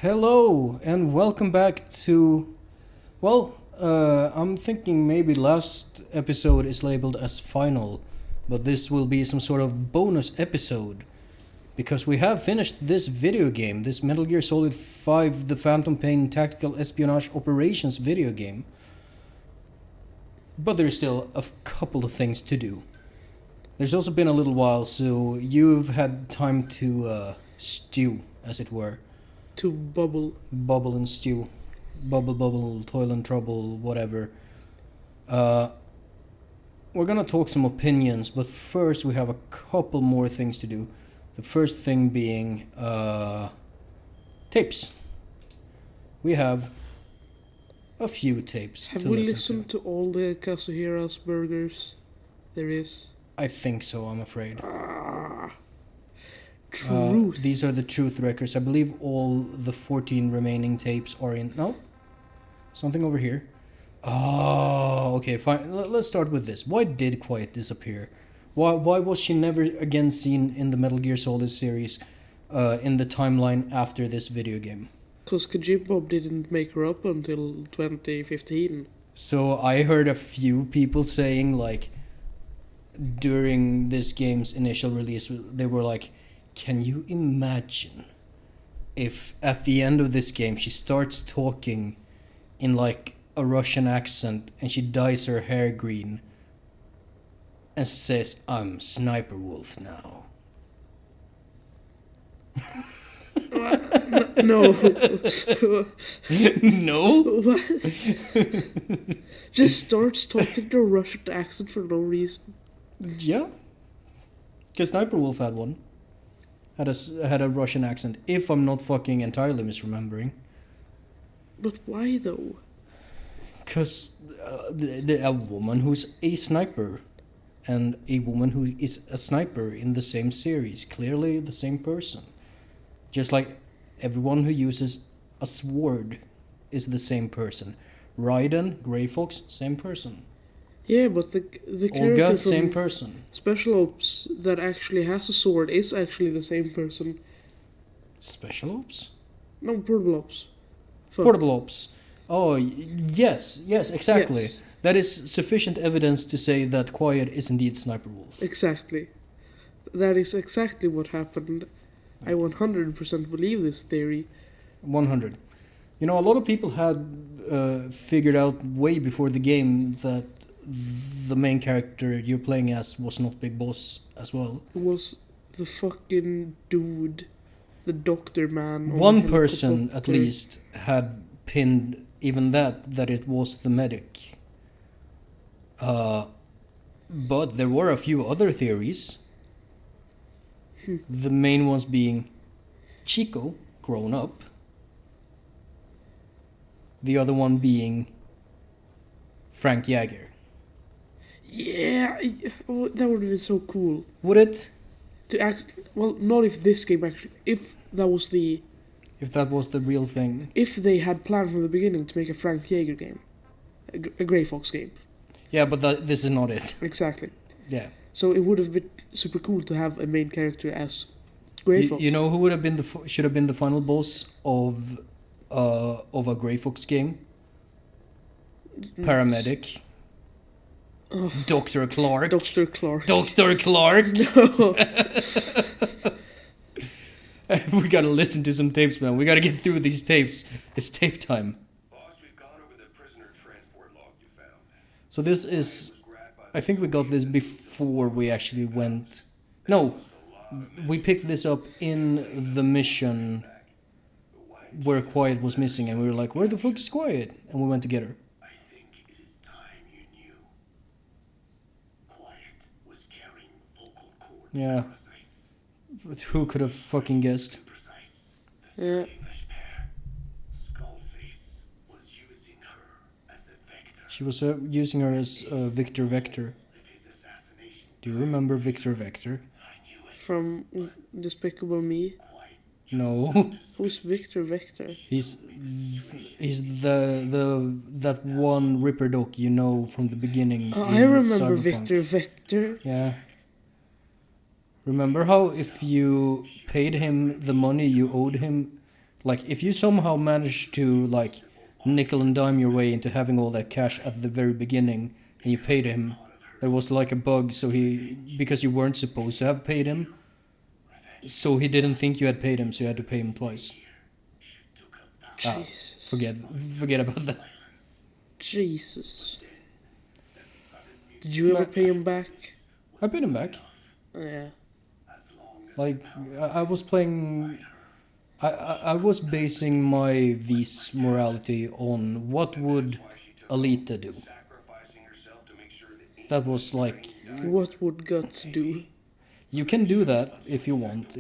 Hello and welcome back to. I'm thinking maybe last episode is labeled as final, but this will be some sort of bonus episode because we have finished this video game, this Metal Gear Solid 5 The Phantom Pain Tactical Espionage Operations video game. But there's still a couple of things to do. There's also been a little while, so you've had time to stew, as it were. To bubble. Bubble and stew. Bubble, toil and trouble, whatever. We're gonna talk some opinions, but first we have a couple more things to do. The first thing being tapes. We have a few tapes Have to we listen listened to all the Kazuhira's burgers there is? I think so, I'm afraid. Truth. These are the truth records. I believe all the 14 remaining tapes are in. No? Something over here. Oh, okay, fine. Let's start with this. Why did Quiet disappear? Why was she never again seen in the Metal Gear Solid series in the timeline after this video game? Because Kojima didn't make her up until 2015. So I heard a few people saying, like, during this game's initial release, they were like, can you imagine if at the end of this game she starts talking in like a Russian accent and she dyes her hair green and says, I'm Sniper Wolf now? No. No? What? Just starts talking to a Russian accent for no reason. Yeah. Because Sniper Wolf had one. Had a Russian accent, if I'm not fucking entirely misremembering. But why though? Because a woman who's a sniper and a woman who is a sniper in the same series, clearly the same person. Just like everyone who uses a sword is the same person. Raiden, Grey Fox, same person. Yeah, but the character Olga, from same person. Special Ops that actually has a sword is actually the same person. Special Ops? No, Portable Ops. Fuck. Portable Ops. Oh, yes, exactly. Yes. That is sufficient evidence to say that Quiet is indeed Sniper Wolf. Exactly. That is exactly what happened. I 100% believe this theory. 100. You know, a lot of people had figured out way before the game that the main character you're playing as was not Big Boss as well. It was the fucking dude, the doctor man. on One the person at helicopter. least had pinned even that it was the medic. But there were a few other theories. The main ones being Chico, grown up. The other one being Frank Jaeger. Yeah, oh, that would have been so cool. Would it? To act. Well, not if this game actually. If that was the. If that was the real thing. If they had planned from the beginning to make a Frank Jaeger game. A Grey Fox game. Yeah, but this is not it. Exactly. Yeah. So it would have been super cool to have a main character as Grey Fox. You know who would have been should have been the final boss of a Grey Fox game? Paramedic. Oh, Dr. Clark. Dr. Clark. Dr. Clark. No. We gotta listen to some tapes, man. We gotta get through these tapes. It's tape time. Boss, we've gone over the prisoner transport log you found. So this is, I think we got this before we actually went. No, we picked this up in the mission where Quiet was missing, and we were like, "Where the fuck is Quiet?" And we went to get her. I think it is time you knew. Quiet was carrying vocal cord Yeah. Who could have fucking guessed? precise. Yeah. English pair. Skullface was using her as a vector She was using her as Victor Vector. of his assassination. Do you remember Victor Vector? I knew it. From Despicable Me. Quiet. No. Who's Victor Vector? He's the that one Ripper Doc you know from the beginning. Oh, in I remember Cyberpunk. Victor Vector. Yeah. Remember how if you paid him the money you owed him Like, if you somehow manage to, like, nickel and dime your way into having all that cash at the very beginning, and you paid him, there was like a bug, so because you weren't supposed to have paid him, so he didn't think you had paid him, so you had to pay him twice. Ah, Jesus. forget about that. Jesus. Did you ever pay him back? I paid him back. Yeah. Like, I was playing... I was basing my V's morality on what would Alita do. That was like... What would Guts do? You can do that if you want.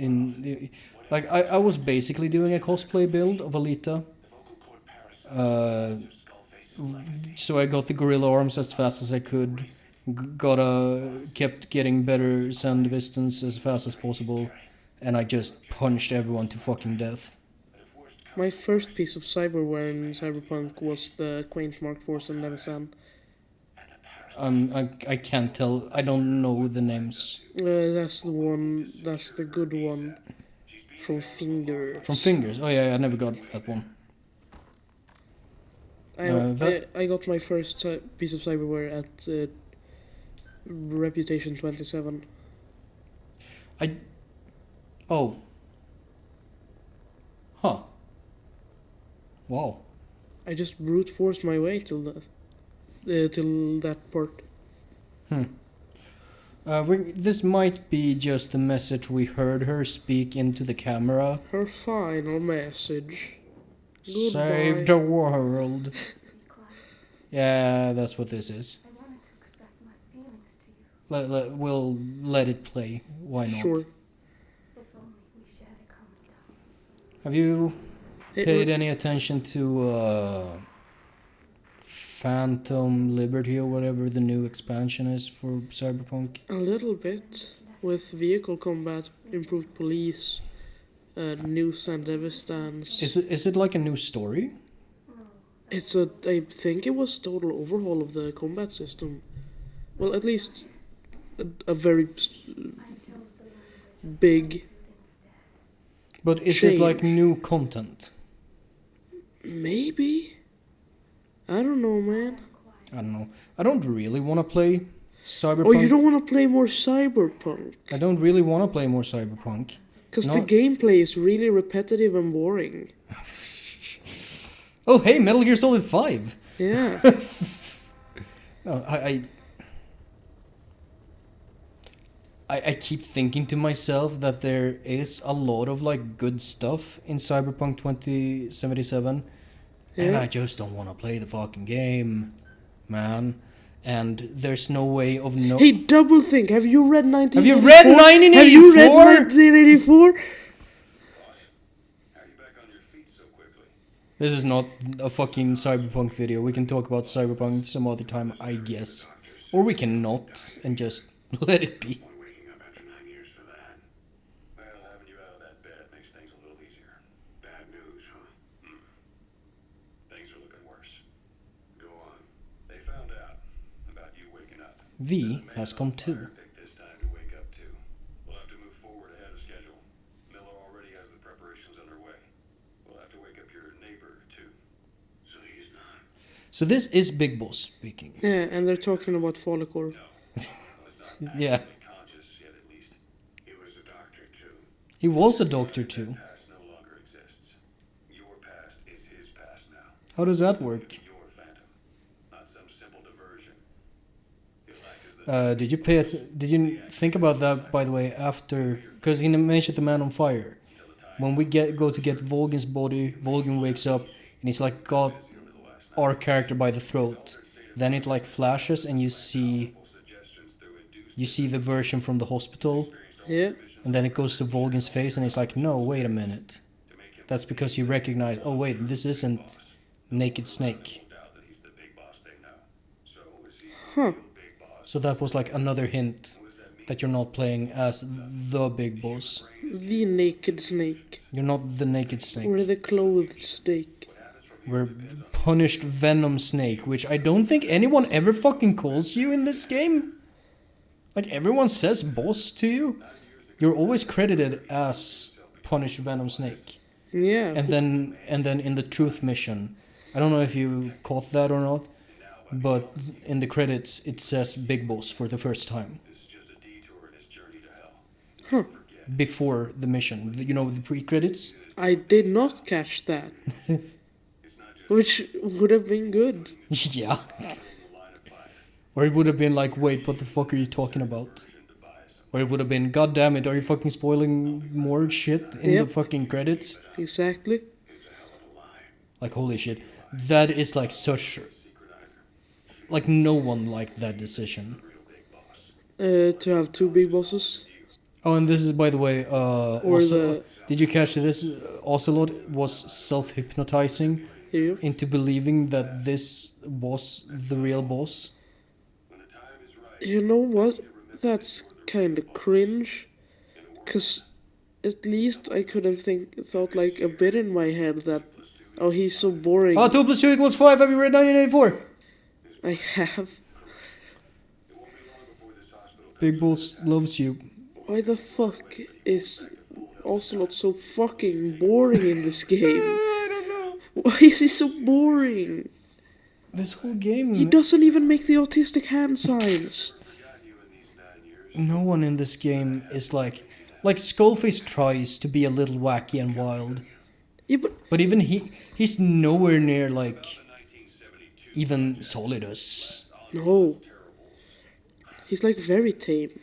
Like, I was basically doing a cosplay build of Alita. So I got the gorilla arms as fast as I could. Kept getting better send distance as fast as possible. And I just punched everyone to fucking death. My first piece of cyberware in Cyberpunk was the quaint Mark Force and Leviathan. I can't tell. I don't know the names. That's the one. That's the good one. From Fingers. From Fingers. Oh yeah, I never got that one. I got my first piece of cyberware at Reputation 27. Oh. Huh. Wow. I just brute forced my way till that part. This might be just the message we heard her speak into the camera. Her final message. Save Goodbye. the world. Yeah, that's what this is. I wanted to express my feelings to you. We'll let it play. Why not? Sure. If only we shared a common cause. Have you It paid wa- any attention to Phantom Liberty or whatever the new expansion is for Cyberpunk? A little bit. With vehicle combat, improved police, new Sandevistan. Is it like a new story? I think it was total overhaul of the combat system. Well, at least a very big. But is it like Change. new content? Maybe. I don't know, man. I don't know. I don't really want to play Cyberpunk. Oh, you don't want to play more Cyberpunk? I don't really want to play more Cyberpunk. Because No. the gameplay is really repetitive and boring. Oh, hey, Metal Gear Solid 5. Yeah. No, I keep thinking to myself that there is a lot of like good stuff in Cyberpunk 2077, and Yeah. I just don't want to play the fucking game, man. And there's no way of no. Hey, double think. Have you read 1984? Have you read Have you read 1984? 1984? How are you back on your feet so quickly? This is not a fucking Cyberpunk video. We can talk about Cyberpunk some other time, I guess, or we can not and just let it be. One waking up after 9 years for that. Well, having you out of that bed makes things a little easier. Bad news, huh? Things are looking worse. Go on. They found out about you waking up. V has come too. Picked this time to wake up too. We'll have to move forward ahead of schedule. Miller already has the preparations underway. We'll have to wake up your neighbor too. So he's not. So this is Big Boss speaking. Yeah, and they're talking about Follicore. Yeah, Conscious yet at least. He was a doctor too. he was a doctor too. Past no longer exists. Your past is his past now. How does that work? Your phantom, not some simple diversion. He'll act as the Did you think about that, by the way, after, because he mentioned the Man on Fire. When we go to get Volgin's body, Volgin wakes up and he's like got our character by the throat. Then it like flashes and you see the version from the hospital, Yeah. and then it goes to Volgin's face and he's like, no, wait a minute. That's because you recognize, oh wait, this isn't Naked Snake. doubt that he's the big boss they know. So is he Huh. big boss? So that was like another hint that you're not playing as the big boss. The Naked Snake. You're not the Naked Or Snake. the Clothed Snake. We're Punished Venom Snake, which I don't think anyone ever fucking calls you in this game. Like, everyone says boss to you. You're always credited as Punished Venom Snake. Yeah. And then in the truth mission, I don't know if you caught that or not, but in the credits it says Big Boss for the first time This is just a detour in his journey to hell. Huh. before the mission. You know, the pre-credits. I did not catch that. Which would have been good. Yeah. Or it would have been like, wait, what the fuck are you talking about? Or it would have been, god damn it, are you fucking spoiling more shit in Yep. the fucking credits? Exactly. Like, holy shit. That is like such... Like, no one liked that decision. To have two big bosses. Oh, and this is, by the way, also... the- Did you catch this? Ocelot was self-hypnotizing Here. into believing that this was the real boss. You know what? That's kind of cringe. Cause at least I could have thought like a bit in my head that, oh, he's so boring. Oh, 2 + 2 = 5, have you read 1984? I have. Big Boss loves you. Why the fuck is Ocelot so fucking boring in this game? I don't know. Why is he so boring? This whole game... He doesn't even make the autistic hand signs. No one in this game is like Skullface tries to be a little wacky and wild, Yeah, but but even he's nowhere near like even Solidus. no. He's like very tame.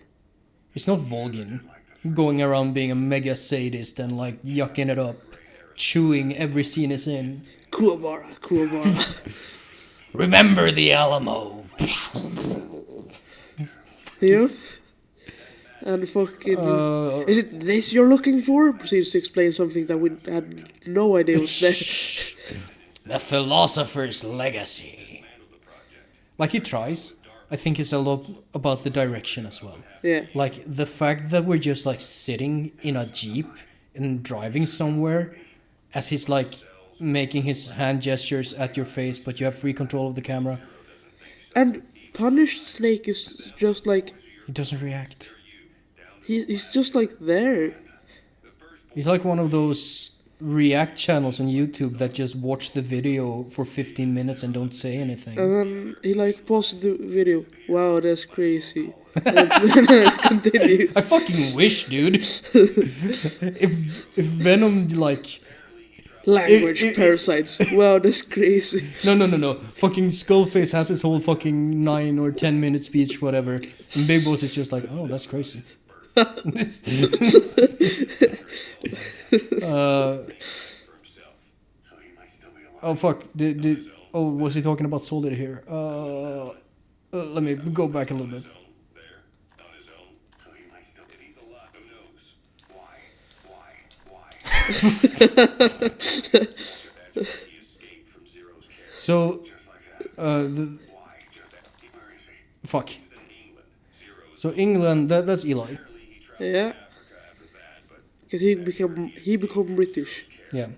He's not Volgin, going around being a mega sadist and like yucking it up, chewing every scene is in. Kuwabara, Kuwabara. Remember the Alamo. Yeah. And fucking... is it this you're looking for? Proceeds to explain something that we had no idea was there. The philosopher's legacy. Like he tries. I think it's a lot about the direction as well. Yeah. Like the fact that we're just like sitting in a jeep and driving somewhere, as he's like making his hand gestures at your face, but you have free control of the camera. And Punished Snake is just like... He doesn't react. He's just like there. He's like one of those react channels on YouTube that just watch the video for 15 minutes and don't say anything. And then he like pauses the video. Wow, that's crazy. And then it continues. I fucking wish, dude. if Venom like Language parasites. Wow, that's crazy. no. Fucking Skullface has his whole fucking 9 or 10 minute speech, whatever. And Big Boss is just like, oh, that's crazy. Oh fuck! Was he talking about Solid here? Let me go back a little bit. So, fuck. So England, that's Eli. Yeah. Because he become British. Yeah.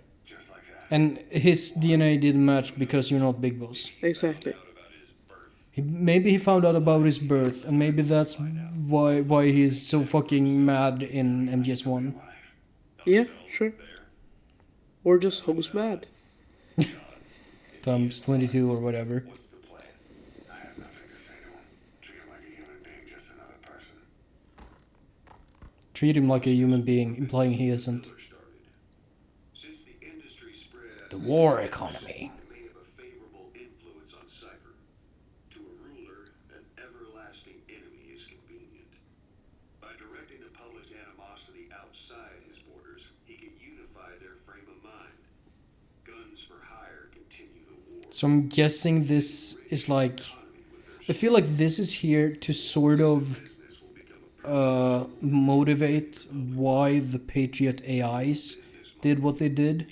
And his DNA didn't match because you're not Big Boss. Exactly. Maybe he found out about his birth, and maybe that's why he's so fucking mad in MGS1. Yeah, sure. Or just host mad. Times 22 or whatever. Treat him like a human being, implying he isn't. The war economy. So I'm guessing this is like... I feel like this is here to sort of motivate why the Patriot AIs did what they did.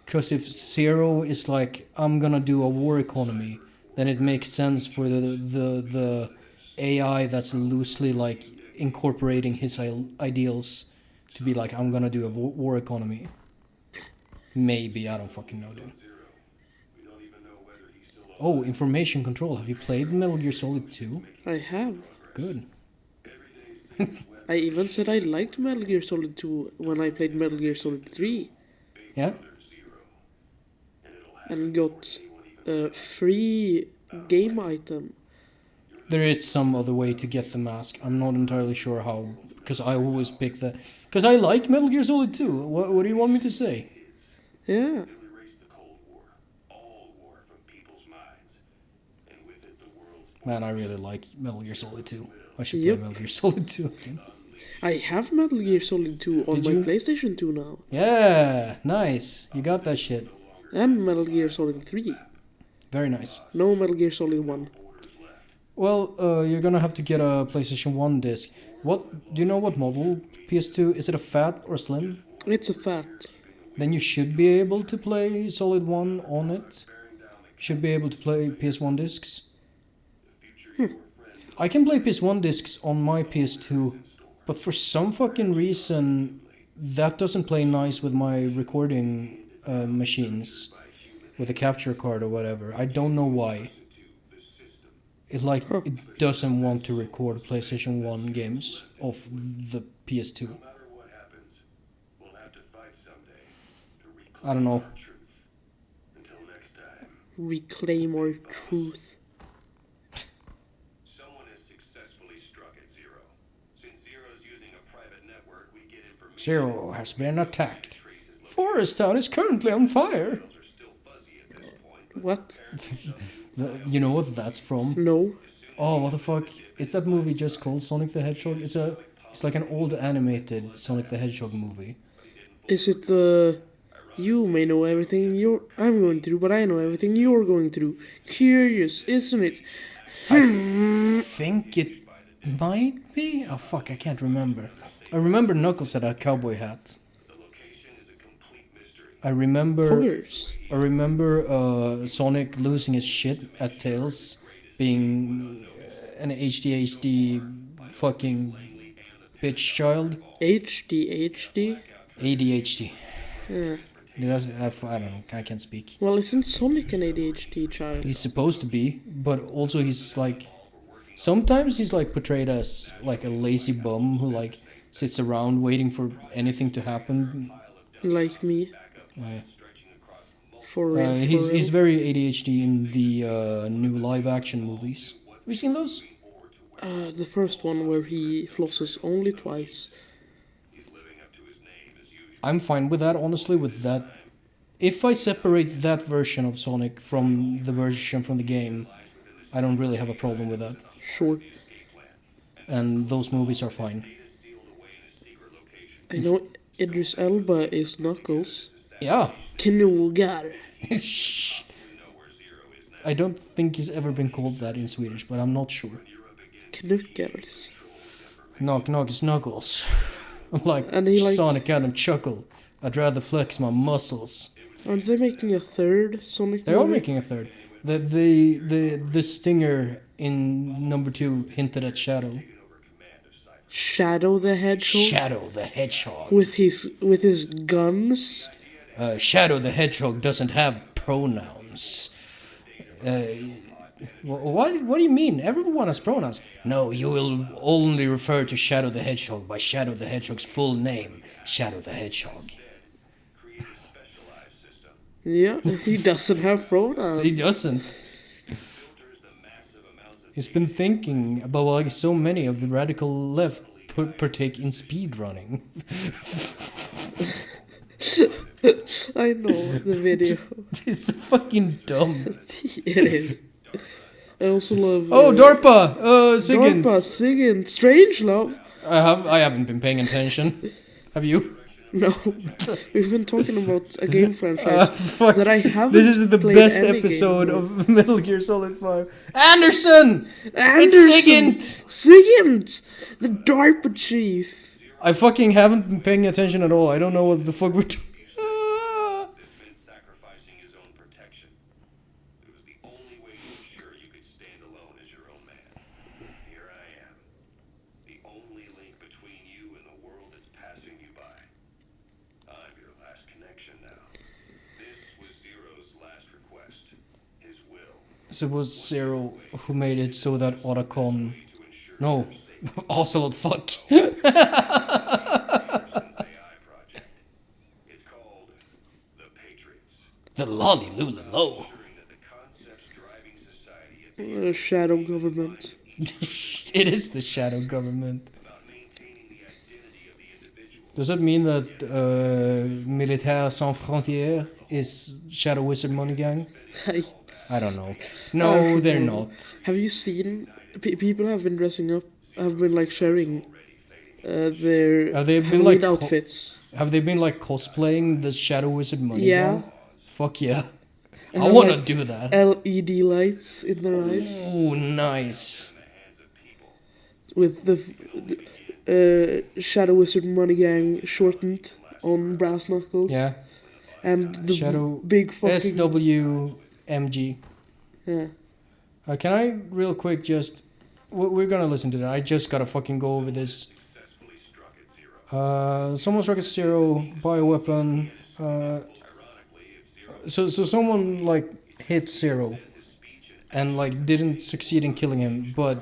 Because if Zero is like, I'm gonna do a war economy, then it makes sense for the AI that's loosely like incorporating his ideals to be like, I'm gonna do a war economy. Maybe, I don't fucking know, dude. Oh, information control. Have you played Metal Gear Solid 2? I have. Good. I even said I liked Metal Gear Solid 2 when I played Metal Gear Solid 3. Yeah? and got a free game item. There is some other way to get the mask. I'm not entirely sure how, because I always pick the... Because I like Metal Gear Solid 2. What do you want me to say? Yeah. Erased the Cold War, all war from people's minds, and with it the world's Man, I really like Metal Gear Solid 2. I should Yep. play Metal Gear Solid 2 again. I have Metal Gear Solid 2 on Did my you? PlayStation 2 now. Yeah, nice. You got that shit. And Metal Gear Solid 3. Very nice. No Metal Gear Solid 1. Well, you're gonna have to get a PlayStation 1 disc. What do you know what model PS2? Is it a fat or slim? It's a fat. Then you should be able to play Solid 1 on it. Should be able to play PS1 discs. I can play PS1 discs on my PS2, but for some fucking reason that doesn't play nice with my recording machines, with a capture card or whatever. I don't know why. It doesn't want to record PlayStation 1 games off the PS2. no matter what happens, we'll have to fight someday to reclaim I don't know. our truth. Until next time, Reclaim our truth. someone has successfully struck at Zero. Since Zero's using a private network, we get information. Zero has been attacked. Forest Town is currently on fire. Are still fuzzy at this point. What? You know what that's from? No. Oh, what the fuck? Is that movie just called Sonic the Hedgehog? It's like an old animated Sonic the Hedgehog movie. Is it the... You may know everything I'm going through, but I know everything you're going through. Curious, isn't it? Think it might be? Oh fuck, I can't remember. I remember Knuckles had a cowboy hat. The location is a complete mystery. I remember Poggers. Sonic losing his shit at Tails being an ADHD fucking bitch child. HD. ADHD. Yeah. I don't know, I can't speak. Well, isn't Sonic an ADHD child? He's supposed to be, but also he's like... Sometimes he's like portrayed as like a lazy bum who like sits around waiting for anything to happen. Like me. Uh, For real. he's very ADHD in the new live action movies. Have you seen those? The first one where he flosses only twice. I'm fine with that, honestly, with that. If I separate that version of Sonic from the version from the game, I don't really have a problem with that. Sure. And those movies are fine. I know Idris Elba is Knuckles. Yeah. Knogar. Shh. I don't think he's ever been called that in Swedish, but I'm not sure. Knuckles. Knock, knock, snuggles. Like And he like- Sonic Adam chuckle. I'd rather flex my muscles. Aren't they making a third Sonic They are movie? making a third. The stinger in number 2 hinted at Shadow. Shadow the Hedgehog? Shadow the Hedgehog. With his guns? Shadow the Hedgehog doesn't have pronouns. What do you mean? Everyone has pronouns. No, you will only refer to Shadow the Hedgehog by Shadow the Hedgehog's full name, Shadow the Hedgehog. Yeah, he doesn't have pronouns. He doesn't. He's been thinking about why so many of the radical left partake in speedrunning. I know the video. It's so fucking dumb. It is. I also love... Oh, DARPA! Sigint! DARPA, Sigint, Strangelove. I haven't been paying attention. Have you? No, we've been talking about a game franchise Fuck. that I haven't This is the played best any episode game of Metal Gear Solid 5. Anderson! Anderson! It's Sigint! Sigint! The DARPA chief! I fucking haven't been paying attention at all. I don't know what the fuck we're doing. Ah. Sacrificing his own protection. It was the only way to ensure you could stand alone as your own man. Here I am. The only link between you and the world that's passing you by. I'm your last connection now. This was Zero's last request. His will. So it was Zero who made it so that Otacon... No. Ocelot, fuck. AI project. It's called The lolly lulalo. that the concepts driving society is Shadow government. It is the shadow government. about maintaining the identity of the individual. Does that mean that Militaire Sans Frontières is Shadow Wizard Money Gang? I don't know. No, they're not. Have you seen people have been dressing up? Have been like sharing their Have they been, Halloween like, outfits. Have they been like cosplaying the Shadow Wizard Money Yeah. Gang? Fuck yeah. And I have, want to like, do that. LED lights in their eyes Oh, nice. with the Shadow Wizard Money Gang shortened on brass knuckles. Yeah. And the Shadow big fucking SWMG. yeah. Can I real quick just... We're gonna listen to that. I just gotta fucking go over this. Someone struck at zero, bioweapon. So someone like hit Zero and like didn't succeed in killing him, but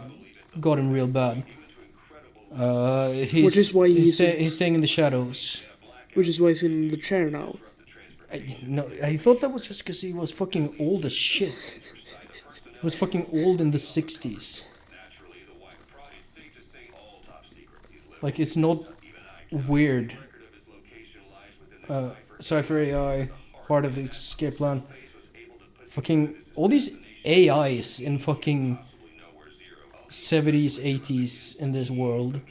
got him real bad. Which is why he's he's staying in the shadows. Which is why he's in the chair now. I thought that was just because he was fucking old as shit. He was fucking old in the 60s. Like, it's not weird. Cypher AI, part of the escape plan. Fucking, all these AIs in fucking 70s, 80s in this world.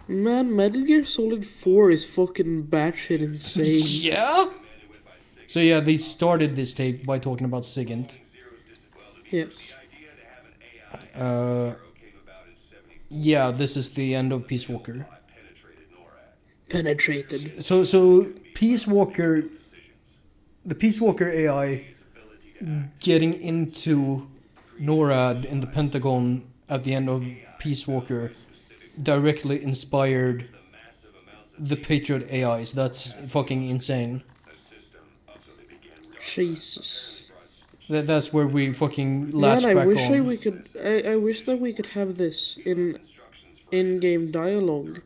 Man, Metal Gear Solid 4 is fucking batshit insane. Yeah? So yeah, they started this tape by talking about SIGINT. Yes. Yeah, this is the end of Peace Walker. Penetrated. So Peace Walker, the Peace Walker AI getting into NORAD in the Pentagon at the end of Peace Walker directly inspired the Patriot AIs. That's fucking insane. Jesus. That's where we fucking latch Man, back I wish on. we could. I wish that we could have this in in-game dialogue,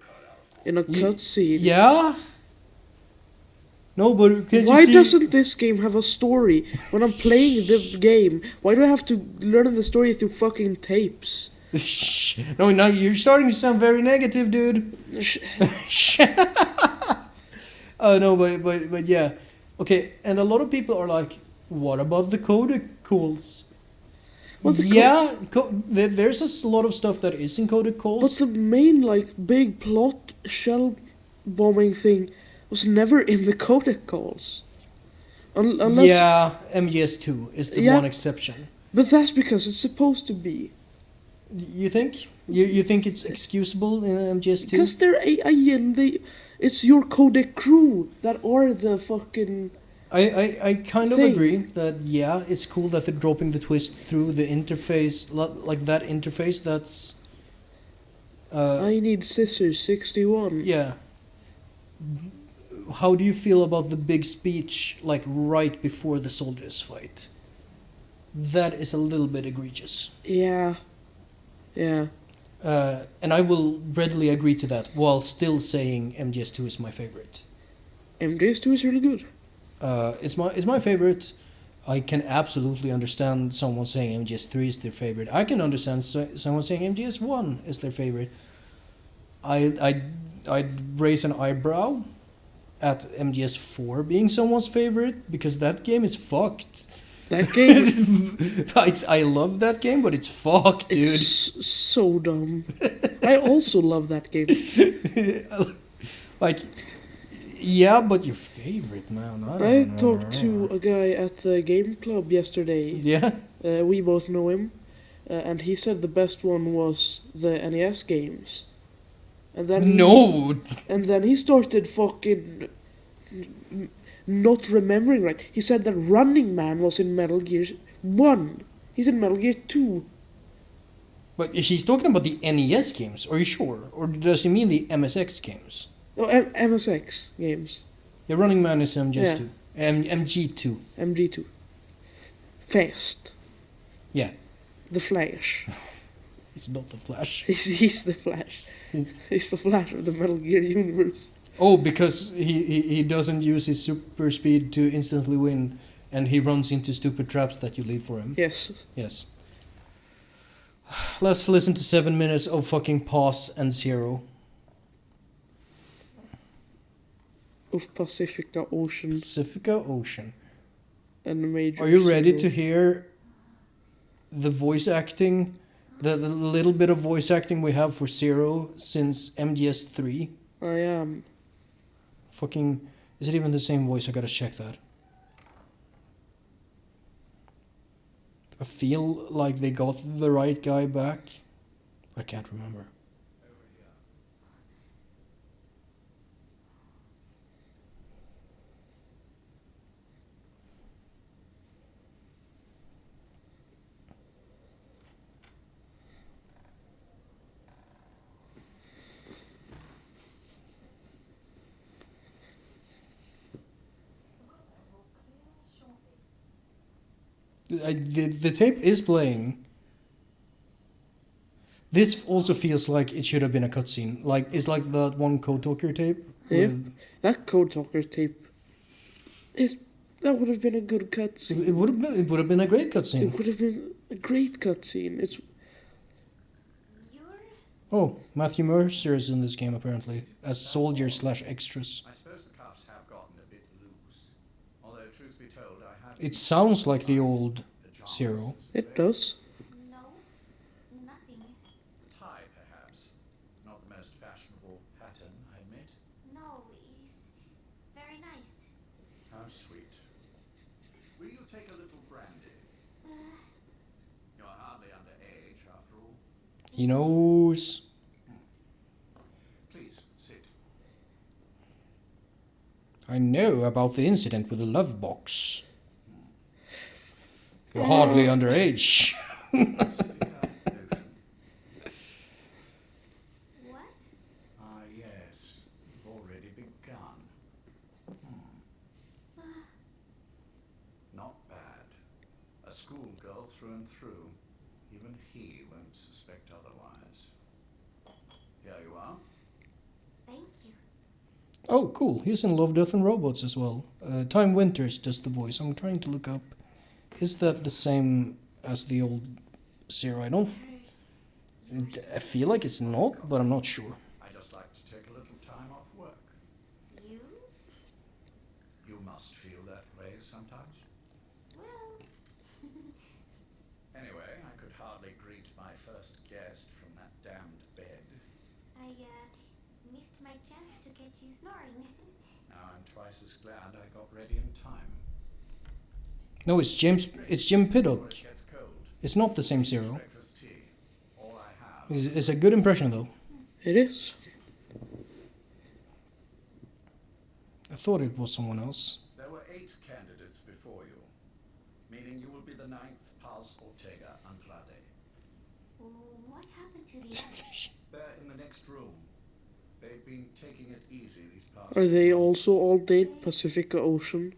in a cutscene. Yeah. No, but can't Why you see? doesn't this game have a story? When I'm playing the game, why do I have to learn the story through fucking tapes? No, now you're starting to sound very negative, dude. No, but yeah. Okay, and a lot of people are like, what about the codec calls? Well, the there's a lot of stuff that is in codec But calls. the main, like, big plot shell bombing thing was never in the codec calls. Unless, Yeah, MGS2 is the Yeah. one exception. But that's because it's supposed to be. You think? You think it's excusable in MGS2? Because they're AI and it's your codec crew that are the fucking... I kind of thing. agree that, yeah, it's cool that they're dropping the twist through the interface, like that interface that's... I need scissors 61. Yeah. How do you feel about the big speech, like, right before the soldiers fight? That is a little bit egregious. Yeah. Yeah. And I will readily agree to that, while still saying MGS2 is my favorite. MGS2 is really good. It's my favorite. I can absolutely understand someone saying MGS3 is their favorite. I can understand someone saying MGS1 is their favorite. I'd raise an eyebrow at MGS4 being someone's favorite, because that game is fucked. That game... I love that game, but it's fucked, dude. It's so dumb. I also love that game. Like, yeah, but your favorite, man. I I don't know. talked to a guy at the game club yesterday. Yeah? We both know him. And he said the best one was the NES games. And then No! And then he started fucking not remembering right. He said that Running Man was in Metal Gear 1. He's in Metal Gear 2. But he's talking about the NES games, are you sure? Or does he mean the MSX games? Oh, MSX games. Yeah, Running Man is MGS2. MG2. MG2. Fast. Yeah. The Flash. It's not the Flash. He's the Flash. He's- He's the Flash of the Metal Gear universe. Oh, because he doesn't use his super speed to instantly win, and he runs into stupid traps that you leave for him. Yes. Yes. Let's listen to 7 minutes of fucking Pause and Zero. Of Pacifica Ocean Pacifica Ocean. and Major Are you ready Zero. to hear the voice acting, the little bit of voice acting we have for Zero since MGS3? I am. Fucking, is it even the same voice? I gotta check that. I feel like they got the right guy back, but I can't remember. The tape is playing. This also feels like it should have been a cutscene. Like it's like that one Code Talker tape. Yeah. with- That Code Talker tape that would have been a good It, cutscene. it would have been a great It cutscene. would have been a great cutscene. It's You're Oh, Matthew Mercer is in this game apparently as soldier/extras. I suppose the cuffs have gotten a bit loose. Although, truth be told, I have It sounds like the old Zero. it does. no, nothing. The tie, perhaps. Not the most fashionable pattern, I admit. No, it's very nice. How sweet. Will you take a little brandy? You're hardly underage, after all. He knows. Please, sit. I know about the incident with the love box. You're hardly underage. What? Ah, yes. You've already begun. Not bad. A schoolgirl through and through. Even he won't suspect otherwise. Here you are. Thank you. Oh, cool. He's in Love, Death, and Robots as well. Time Winters does the voice. I'm trying to look up. Is that the same as the old Zero? I feel like it's not, but I'm not sure. I just like to take a little time off work. You? You must feel that way sometimes. Well, Anyway, I could hardly greet my first guest from that damned bed. I missed my chance to catch you snoring. Now I'm twice as glad I got ready in time. No, it's Jim Before Piddock. it gets cold. It's not the same Zero. Breakfast tea. All I have. It's a good impression though. It is. I thought it was someone else. There were 8 candidates before you, meaning you will be the 9th Paz Ortega Andrade. What happened to the others? They're in the next room. They've been taking it easy these past. Are they also all date Pacifica Ocean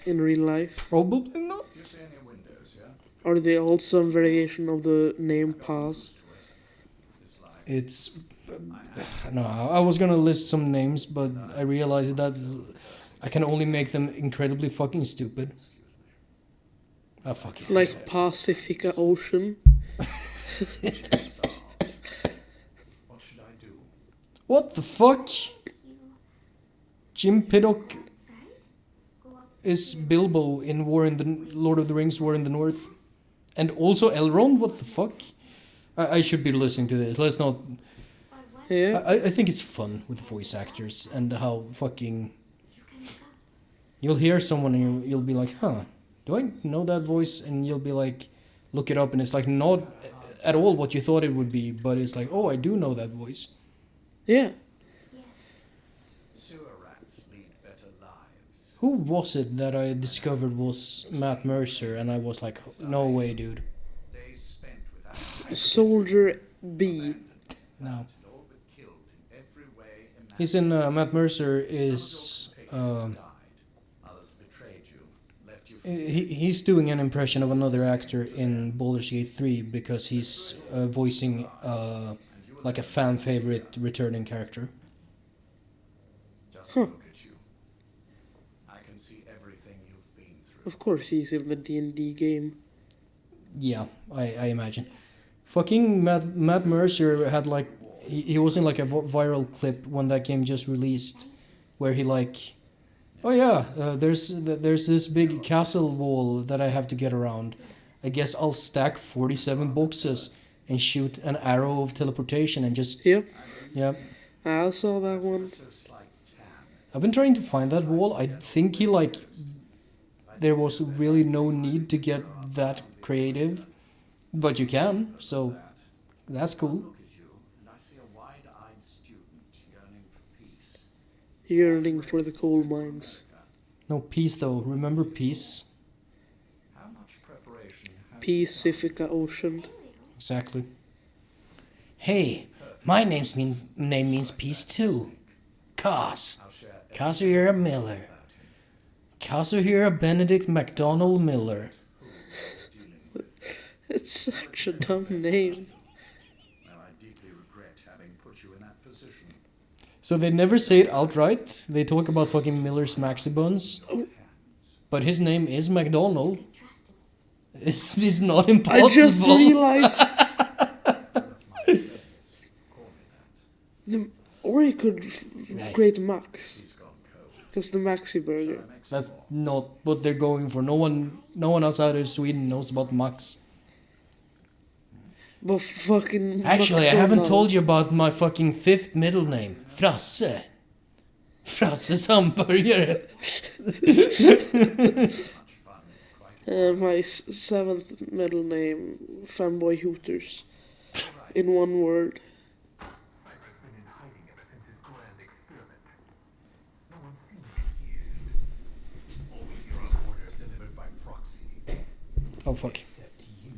in real life? Probably not. You see any windows, yeah? Are they all some variation of the name Paz? This life. It's no. I was gonna list some names, but I realized that I can only make them incredibly fucking stupid. Ah, fuck it. Like Pacifica Ocean? What should I do? What the fuck? You Jim Piddock outside? Go up is Bilbo in Lord of the Rings: War in the North, and also Elrond. What the fuck? I should be listening to this. Let's not. or what? Yeah. I think it's fun with voice actors and how fucking You can look up. you'll hear someone and you'll be like, huh, do I know that voice? And you'll be like, look it up, and it's like not at all what you thought it would be, but it's like, oh, I do know that voice. Yeah. Yes. Sewer rats lead better lives. Who was it that I discovered was Matt Mercer? And I was like, no way, dude. Days spent without Soldier B. No. and all but killed in every way imaginable. He's in Matt Mercer is Some of your compatriots died. Others betrayed you, left you he's doing an impression of another actor in Baldur's Gate 3 because he's voicing like a fan favorite returning character. doesn't look at you. I can see everything you've been through. Of course, he's in the D&D game. Yeah, I imagine. Fucking Matt Mercer had like he was in like a viral clip when that game just released, where he like, oh yeah, there's this big castle wall that I have to get around. I guess I'll stack 47 boxes and shoot an arrow of teleportation and just Yep, yeah. I saw that one. So slight tan. I've been trying to find that wall. I think he like there was really no need to get that creative, but you can. So that's cool. Look at you, and I see a wide-eyed student yearning for peace. Yearning for the coal mines. No peace though. Remember peace. How much preparation have Pacifica Ocean. Exactly. Hey, my name means peace too. Cos. I'll share Kazuhira Miller. Kazuhira Benedict MacDonald Miller. It's such a dumb name. Well, I deeply regret having put you in that position. So they never say it outright. They talk about fucking Miller's Maxi Buns. But his name is MacDonald. It's not impossible. I just realized. Or he could create Max. He's gone cold. Just the Maxi Burger. That's not what they're going for. No one outside of Sweden knows about Max. But fucking. Actually, I haven't told you about my fucking fifth middle name. Frasse. Frasses hamburgare. My seventh middle name, Fanboy Hooters. In one word. I've been in hiding ever since his grand experiment. No one's seen him in years. All we hear are orders delivered by proxy. Oh fuck. Except you.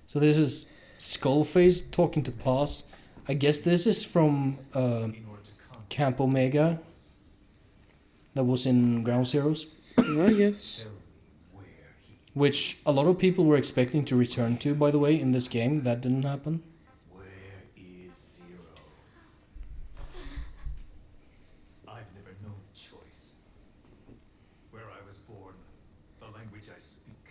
So this is Skullface talking to Paz. I guess this is from In order to contact Camp Omega. That was in Ground Zeroes. I guess. tell me where he, Which a lot of people were expecting to return to, by the way, in this game. That didn't happen. where is Zero? I've never known choice. Where I was born, the language I speak.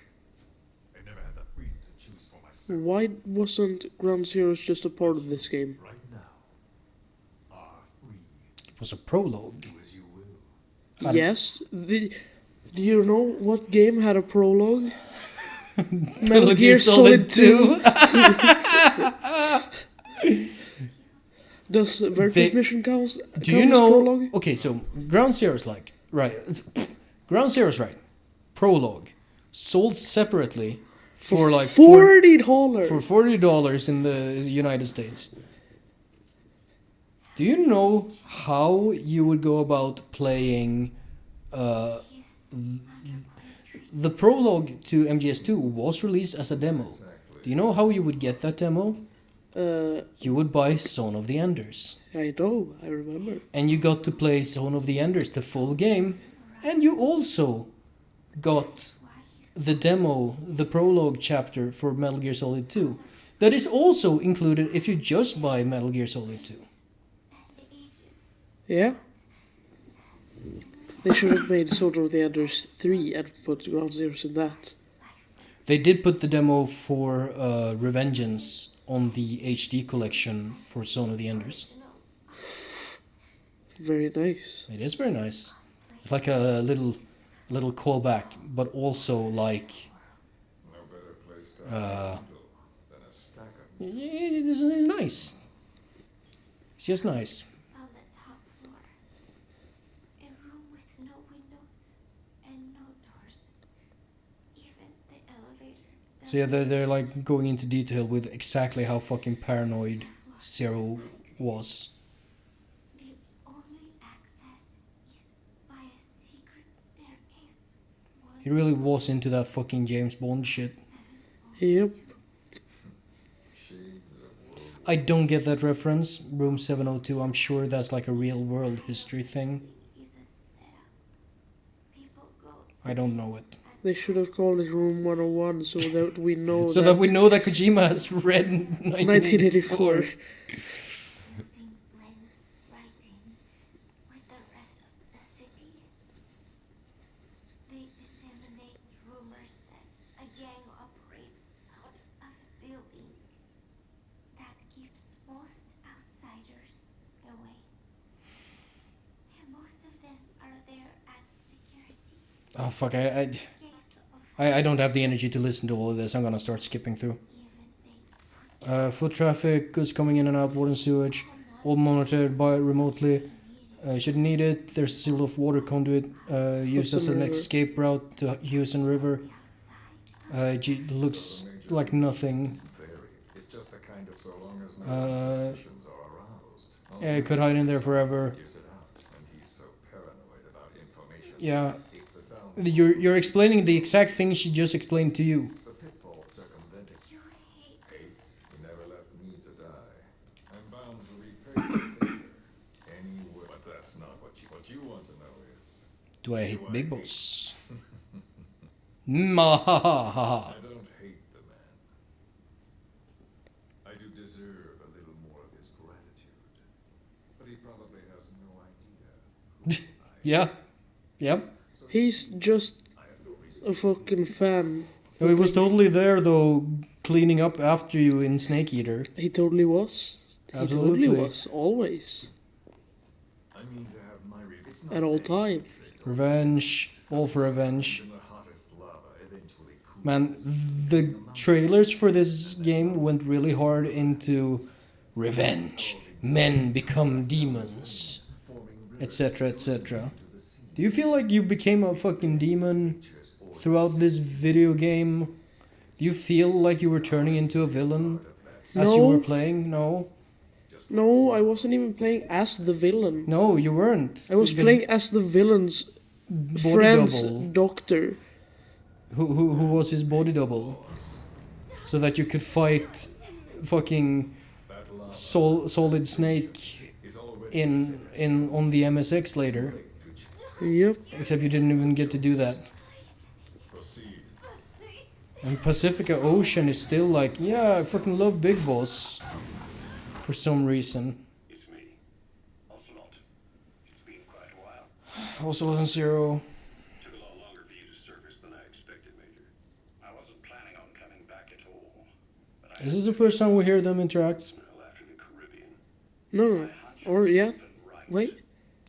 I never had the freedom to choose for myself. Why wasn't Ground Zeroes just a part of this game? Right now, are free. It was a prologue. Do as you will. Had- Yes. Do you know what game had a prologue? Metal Gear Solid 2. Does Virtus They- Mission count? Do you count as know? prologue? Okay, so Ground Zeroes, like right, Ground Zeroes, right? Prologue sold separately for like $40. for $40 in the United States. Do you know how you would go about playing? The prologue to MGS2 was released as a demo. Do you know how you would get that demo? You would buy Zone of the Enders. I know, I remember. And you got to play Zone of the Enders, the full game. And you also got the demo, the prologue chapter for Metal Gear Solid 2. That is also included if you just buy Metal Gear Solid 2. Yeah. They should have made Sword of the Enders 3 and put Ground Zeroes in that. They did put the demo for Revengeance on the HD collection for Zone of the Enders. Very nice. It is very nice. It's like a little callback, but also like No better place to handle than a stack of it's nice. It's just nice. On the top floor. A room with no windows and no doors. Even the elevator. So yeah, they're like going into detail with exactly how fucking paranoid Zero was. The only access is by a secret staircase. He really was into that fucking James Bond shit. Yep. I don't get that reference. Room 702, I'm sure that's like a real world history thing. Is a setup. People go I don't know it. They should have called it Room 101 so that we know So that we know that Kojima has read 1984. 1984. Something blends writing with the rest of the Oh fuck! Case of I don't have the energy to listen to all of this. I'm gonna start skipping through. even they Foot traffic, goods coming in and out, water and sewage, all monitored by remotely. Should need it. There's still of water conduit used as Hudson an River. escape route to Houston River. Looks like nothing. Very. It's just the kind of so long as no Uh, suspicions are aroused. Yeah, it could hide in there forever. Figures it out, and he's so paranoid about information. Yeah, If the down you're explaining the exact thing she just explained to you. the pitfall circumvented. you hate Hate, he never left me to die. I'm bound to repay the favor. Anyway, but that's not what you want to know is. Do I hate Big Boss? Mahahaha. I don't hate the man. I do deserve a little more of his gratitude. But he probably has no idea. Yeah. Yep. He's just a fucking fan. No, he was totally there though, cleaning up after you in Snake Eater. He totally was. He Absolutely. totally was. Always. I mean to have my it's not At all pain. time. Revenge. All for revenge. Even the hottest lava eventually cools. Man, the trailers for this game went really hard into revenge. Men become demons. Etc. etc. Do you feel like you became a fucking demon throughout this video game? Do you feel like you were turning into a villain as you No. were playing? No. No, I wasn't even playing as the villain. No, you weren't. I was Because playing as the villain's body friend's double. doctor. Who was his body double, so that you could fight fucking Solid Snake in on the MSX later. Yep. Except you didn't even get to do that. Proceed. And Pacifica Ocean is still like, yeah, I fucking love Big Boss for some reason. It's me, Ocelot. It's been quite a while. Ocelot and Zero. Took a lot longer for you to surface than I expected, Major. I wasn't planning on coming back at all. But I This is the first time we hear them interact. well after the Caribbean. No. Or, yeah. Wait.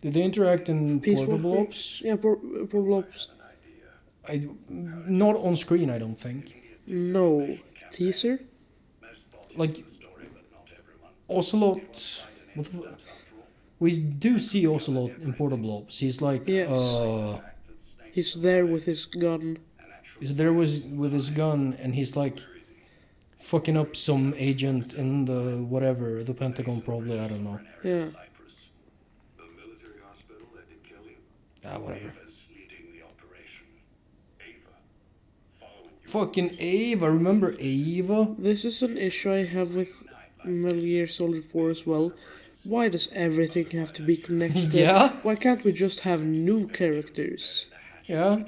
Did they interact in Peace Portable Walker? Ops? Yeah, Portable Ops. Not on screen, I don't think. No. Teaser? Like, Ocelot. We do see Ocelot in Portable Ops. He's like, Yes. He's there with his gun. he's there with his gun, and he's like fucking up some agent in the whatever, the Pentagon probably, I don't know. Yeah. The military hospital that did kill you. Whatever. Ava's leading the operation. Ava. Following you. Fucking Ava, remember Ava? This is an issue I have with Metal Gear Solid 4 as well. Why does everything have to be connected? Yeah. Why can't we just have new characters? Yeah.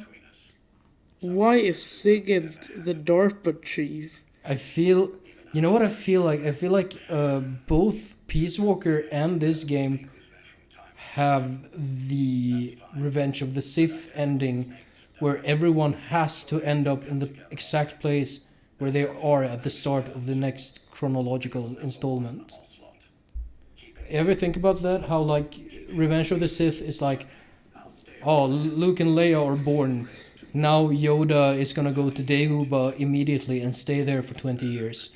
Why is Sigint the DARPA chief? I feel, you know what I feel like? I feel like both Peace Walker and this game have the Revenge of the Sith ending, where everyone has to end up in the exact place where they are at the start of the next chronological installment. Ever think about that? How like Revenge of the Sith is like, oh, Luke and Leia are born. Now Yoda is gonna go to Dagobah immediately and stay there for 20 years.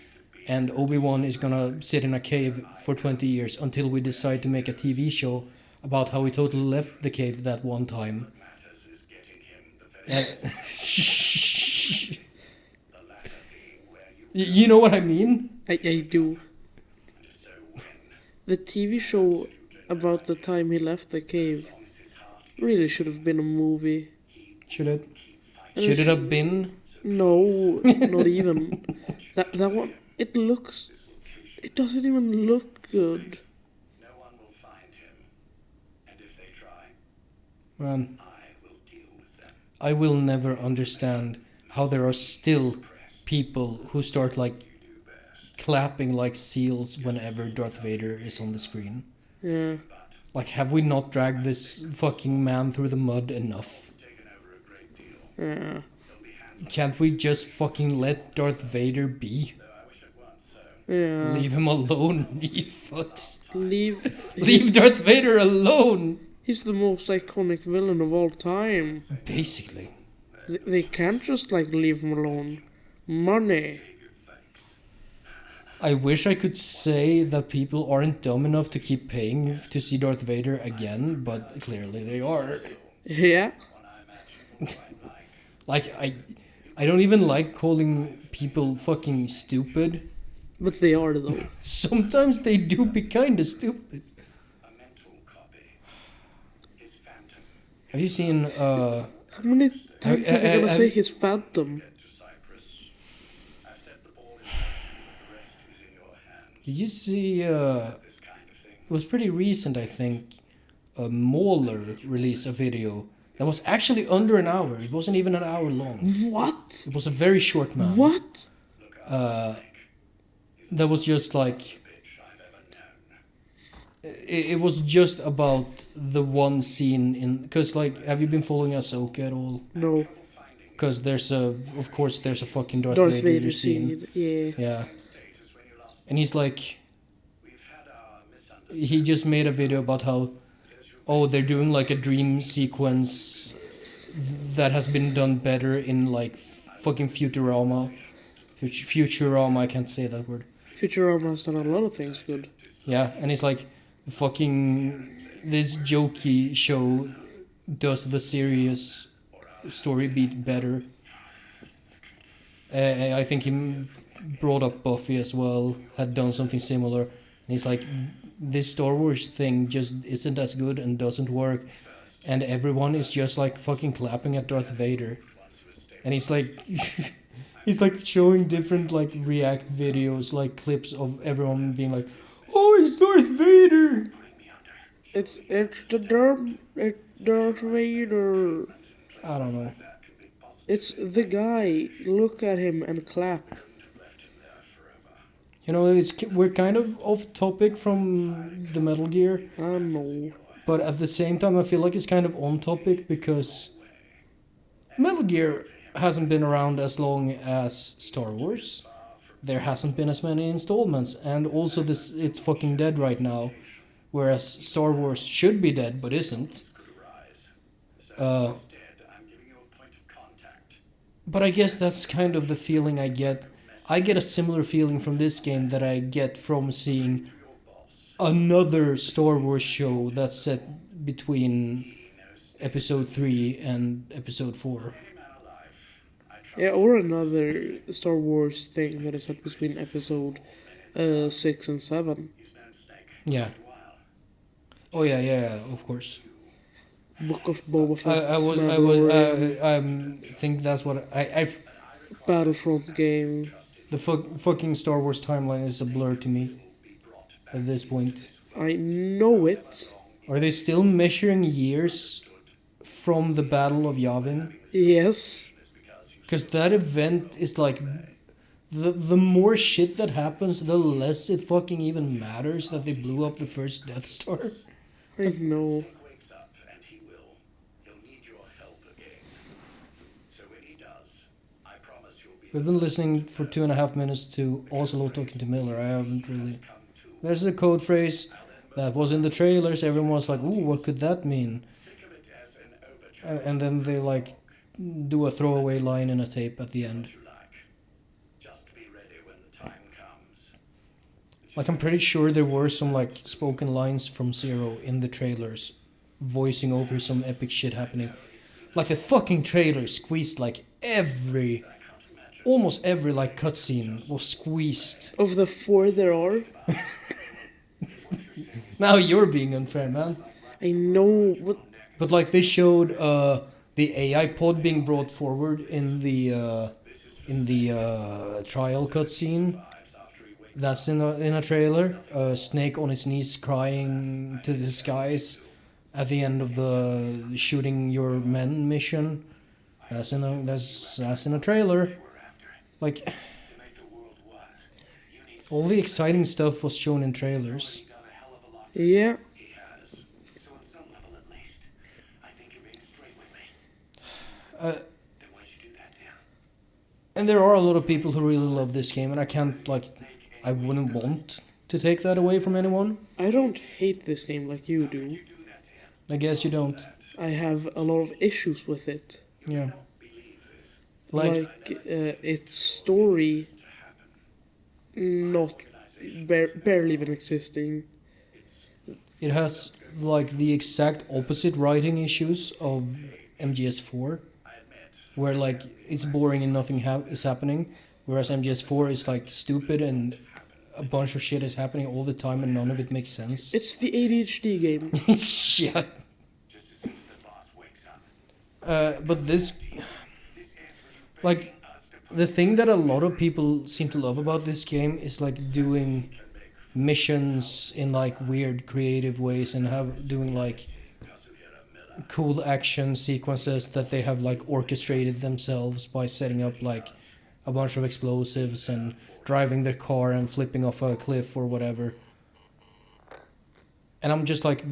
And Obi-Wan is gonna sit in a cave for 20 years until we decide to make a TV show about how he totally left the cave that one time. And you know what I mean? I do. The TV show about the time he left the cave really should have been a movie. Should it? Should it have been? No, not even. That one, it doesn't even look good. No one will find him. And if they try, Man, I will deal with them. I will never understand how there are still people who start like clapping like seals whenever Darth Vader is on the screen. Yeah. Like, have we not dragged this fucking man through the mud enough? Yeah. Can't we just fucking let Darth Vader be? Yeah. Leave him alone, you fucks. Leave Leave Darth Vader alone! He's the most iconic villain of all time. Basically. They can't just like leave him alone. Money. I wish I could say that people aren't dumb enough to keep paying to see Darth Vader again, but clearly they are. Yeah. Like, I don't even like calling people fucking stupid. But they are though. Sometimes they do be kinda stupid. A mental copy. His phantom. Have you seen, How many times are they gonna say his phantom? To Cyprus. I've set the ball in motion. The rest is in your hands. did you see, This kind of thing. it was pretty recent, I think, Mauler released a video that was actually under an hour. It wasn't even an hour long. What? It was a very short man. What? That was just like, Bitch I've ever known. it was just about the one scene in, because like, have you been following Ahsoka at all? No. Because of course there's a fucking Darth Darth Vader Vader scene. scene. Yeah. Yeah. Days is when you lost. And he's like, We've had our misunderstandings. he just made a video about how, oh, they're doing like a dream sequence that has been done better in like fucking Futurama. Futurama, I can't say that word. Futurama has done a lot of things good. Yeah, and it's like, fucking, this jokey show does the serious story beat better. I think he brought up Buffy as well, had done something similar. And he's like, this Star Wars thing just isn't as good and doesn't work. And everyone is just like fucking clapping at Darth Vader. And he's like, he's like showing different like react videos, like clips of everyone being like, oh, it's Darth Vader! It's Darth Vader. I don't know. It's the guy. Look at him and clap. You know, we're kind of off topic from the Metal Gear, I know. but at the same time I feel like it's kind of on topic because Metal Gear hasn't been around as long as Star Wars. There hasn't been as many installments, and also it's fucking dead right now, whereas Star Wars should be dead but isn't. Dead. I'm giving you a point of contact. But I guess that's kind of the feeling I get. I get a similar feeling from this game that I get from seeing another Star Wars show that's set between episode 3 and episode 4. Yeah, or another Star Wars thing that is set between episode 6 and 7. Yeah. Oh yeah, of course. Book of Boba Fett. I think that's what Battlefront game. the fucking Star Wars timeline is a blur to me at this point. I know it. Are they still measuring years from the Battle of Yavin? Yes. Because that event is like, the more shit that happens, the less it fucking even matters that they blew up the first Death Star. I know. Wakes up, and he will. He'll need your help again. So when he does, I promise you'll be We've been listening for 2.5 minutes to Ocelot talking to Miller. I haven't really. There's the code phrase that was in the trailers. Everyone was like, ooh, what could that mean? think of it as an overture And then they like do a throwaway line in a tape at the end. you like. Just be ready when the time comes. Like, I'm pretty sure there were some like spoken lines from Zero in the trailers, voicing over some epic shit happening. Like the fucking trailer squeezed like almost every like cutscene was squeezed. Of the 4 there are, Now you're being unfair, man. I know what. But like they showed the AI pod being brought forward in the trial cutscene. That's in a trailer. Snake on his knees crying to the skies at the end of the shooting your men mission. That's in a trailer. Like, To make the world worse, you need all the exciting stuff was shown in trailers. got a hell of a lot Yeah. he has. So at some level at least, I think you're being straight with me. Then why'd you do that, dear? And there are a lot of people who really love this game, and I wouldn't want to take that away from anyone. I don't hate this game like you do. I guess you don't. I have a lot of issues with it. Yeah. Like its story not barely even existing. It has like the exact opposite writing issues of MGS4, where like it's boring and nothing is happening, whereas MGS4 is like stupid and a bunch of shit is happening all the time and none of it makes sense. It's the ADHD game. Yeah. But this, like, the thing that a lot of people seem to love about this game is like doing missions in like weird creative ways and doing like cool action sequences that they have like orchestrated themselves by setting up like a bunch of explosives and driving their car and flipping off a cliff or whatever. And I'm just like,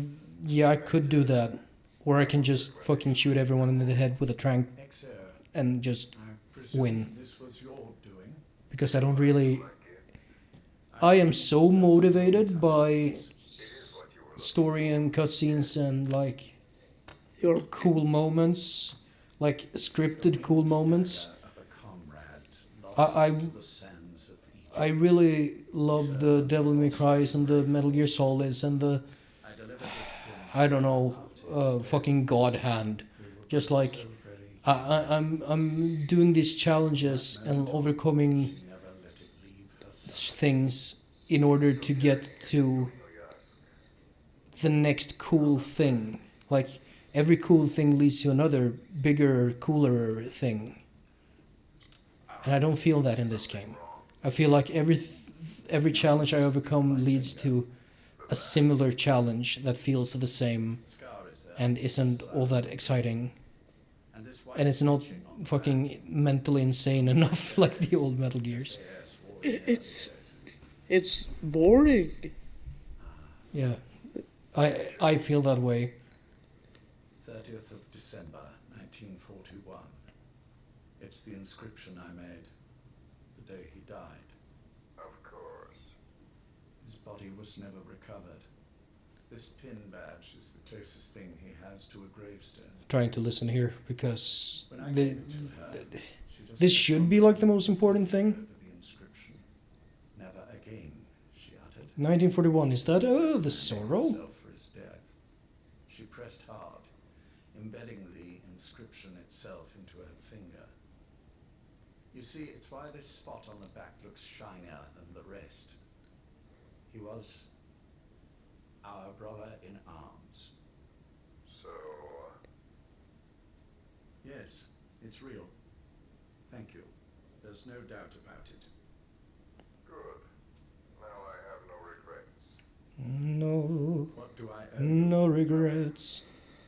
yeah, I could do that. Or I can just fucking shoot everyone in the head with a trank Exer, and just I presume win. this was your doing. Because I don't really... I am so motivated by story and cutscenes and like You're cool moments, like scripted cool moments. Of a comrade I lost to the sands of the I really love the Devil May Cry's and the Metal Gear Solids and the, I delivered this I don't know, fucking God Hand. Just like I'm doing these challenges and overcoming never let it leave her things in order to get to the next cool thing. Like every cool thing leads to another bigger, cooler thing. And I don't feel that in this game. I feel like every challenge I overcome leads to a similar challenge that feels the same scar is there. and isn't all that exciting. And this white And it's not stitching on the fucking mentally insane enough like the old Metal Gears. yes, warrior. It's boring. Yeah. I feel that way. 30th of December, 1941. It's the inscription I made the day he died. Of course. His body was never recovered. This pin badge is the closest thing he has to a gravestone. Trying to listen here because When I the, gave it to her, she just this should be like the most important thing. over the inscription. Never again, she uttered. 1941, is that the sorrow? Herself for his death. She pressed hard, embedding the inscription itself into her finger. You see, it's why this spot on the back looks shinier than the rest. He was our brother in arms. So, Yes, it's real. Thank you. There's no doubt about it. good. Now I have no regrets. No, What do I owe you? no regrets.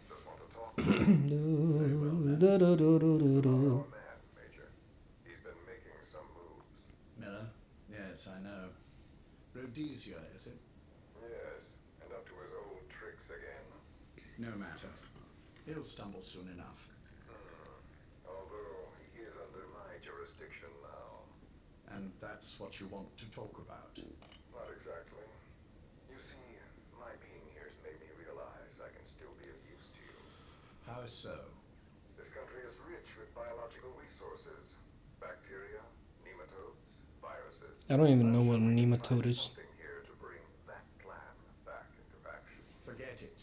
Just want to talk to you. Da-da-da-da-da-da. Man, Major. He's been making some moves. Miller? Yes, I know. Rhodesia, is it? Yes, and up to his old tricks again. No matter. He'll stumble soon enough. Although he is under my jurisdiction now. And that's what you want to talk about. Not exactly. You see, my being here has made me realize I can still be of use to you. How so? This country is rich with biological resources. Bacteria, nematodes, viruses. I don't even know what a nematode is. Something here to bring that plan back into action. Forget it.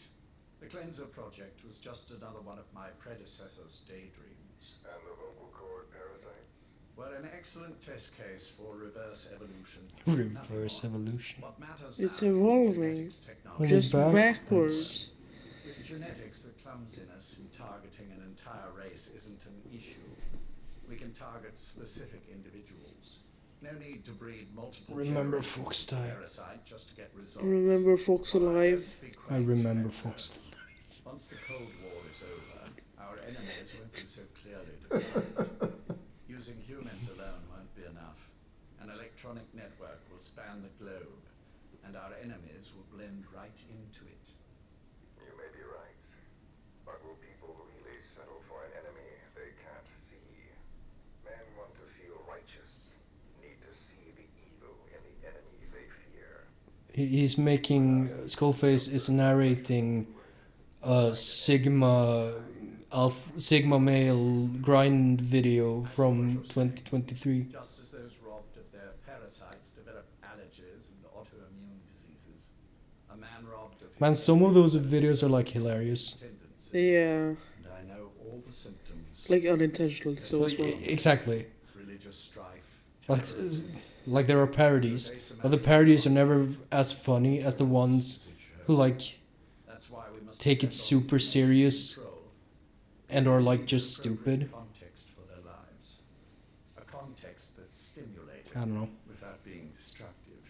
The Cleanser Project was just another one of my predecessor's daydreams. And the vocal cord parasites? Well, an excellent test case for reverse evolution. Reverse evolution. What matters It's now is the evolving. genetics technology. Only Just backwards. backwards. With genetics, the clumsiness in targeting an entire race isn't an issue. We can target specific individuals. No need to breed multiple Remember generations Fox of Time. parasite just to get results. Remember Fox Alive? Don't be I quite remember so Fox. Once the Cold War is over, our enemies won't be so clearly defined. Using humans alone won't be enough. An electronic network will span the globe, and our enemies will blend right into it. You may be right. But will people really settle for an enemy they can't see? Men want to feel righteous, need to see the evil in the enemy they fear. He's making Skullface is narrating Sigma male grind video from 2023. Just as those robbed of their parasites develop allergies and autoimmune diseases, a man robbed of his Man, some of those videos are like hilarious. tendencies, Yeah, and I know all the symptoms: like unintentionally so as well. Exactly. religious strife, Like, terrorism, like there are parodies, but the parodies are never as funny as the ones who like That's why we must take it depend on super emotional serious control, and are like just appropriate stupid. context for their lives, a context that's stimulating I don't know. without being destructive.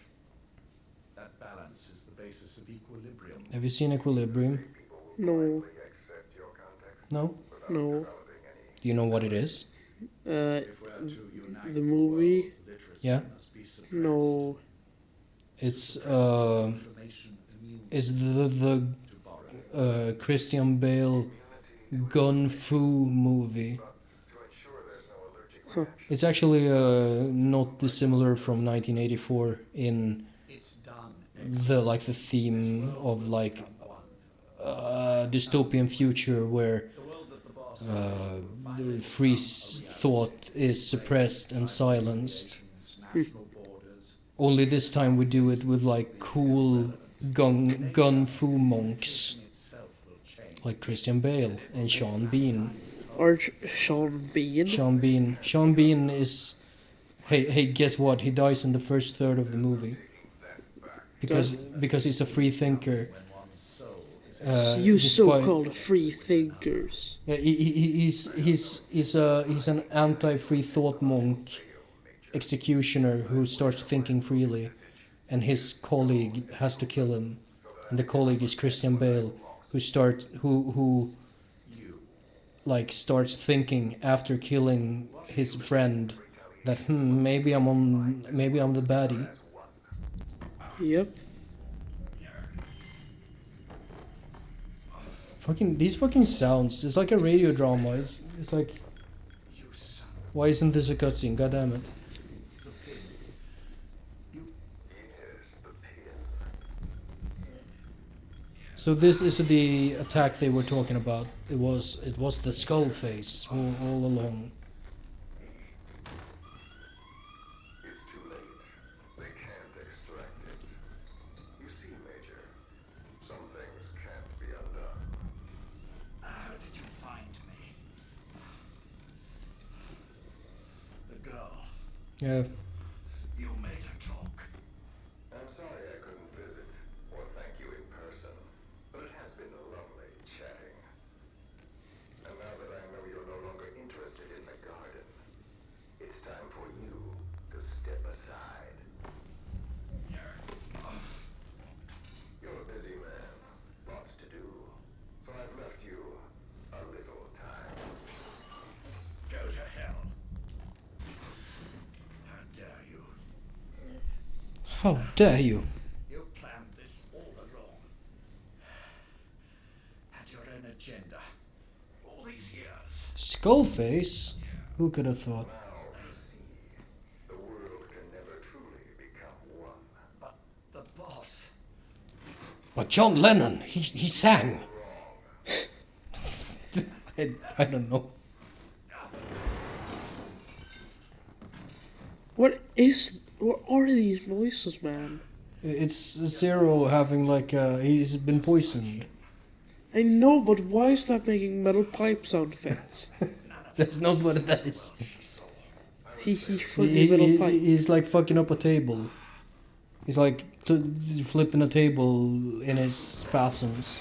That balance is the basis of equilibrium. Have you seen Equilibrium? No, Accept your context No? no. developing any Do you know what it is? If we're to unite The movie? world, literacy Yeah. must be suppressed. No. It's Inflammation immune is the to borrow. Christian Bale gun fu movie. to ensure there's no allergic It's actually not dissimilar from 1984 in It's done. the theme of like dystopian future where The world that the boss the free thought is suppressed and silenced. national borders, Only this time we do it with like cool gun fu monks itself will change. like Christian Bale and Sean Bean. Or Sean Bean. Sean Bean is hey guess what? He dies in the first third of the movie because he's a free thinker. When one's soul is You despite- so-called free thinkers. Yeah, he's an anti-free thought monk executioner who starts thinking freely, and his colleague has to kill him, and the colleague is Christian Bale, who like starts thinking after killing his friend that maybe I'm the baddie. Yep. These fucking sounds. It's like a radio drama. It's like, you son why isn't this a cutscene? God damn it. Yes, the pin. So this is the attack they were talking about. It was the skull face all along. It's too late. They can't extract it. You see, Major, some things can't be undone. How did you find me? The girl. Yeah. You made her talk. I'm sorry I couldn't visit or thank you in person, but it has been lovely chatting. And now that I know you're no longer interested in the garden, it's time for you to step aside. You're a busy man, lots to do, so I've left you a little time. Go to hell. How dare you? How dare you? You planned this all along. Had your own agenda. All these years. Skullface? Who could have thought? Now you see, the world can never truly become one. But the boss. But John Lennon, he sang. I don't know. What are these noises, man? It's Zero having like he's been poisoned. I know, but why is that making metal pipe sound effects? That's not what that is. He fucking metal pipe. He's like fucking up a table. He's like flipping a table in his spasms.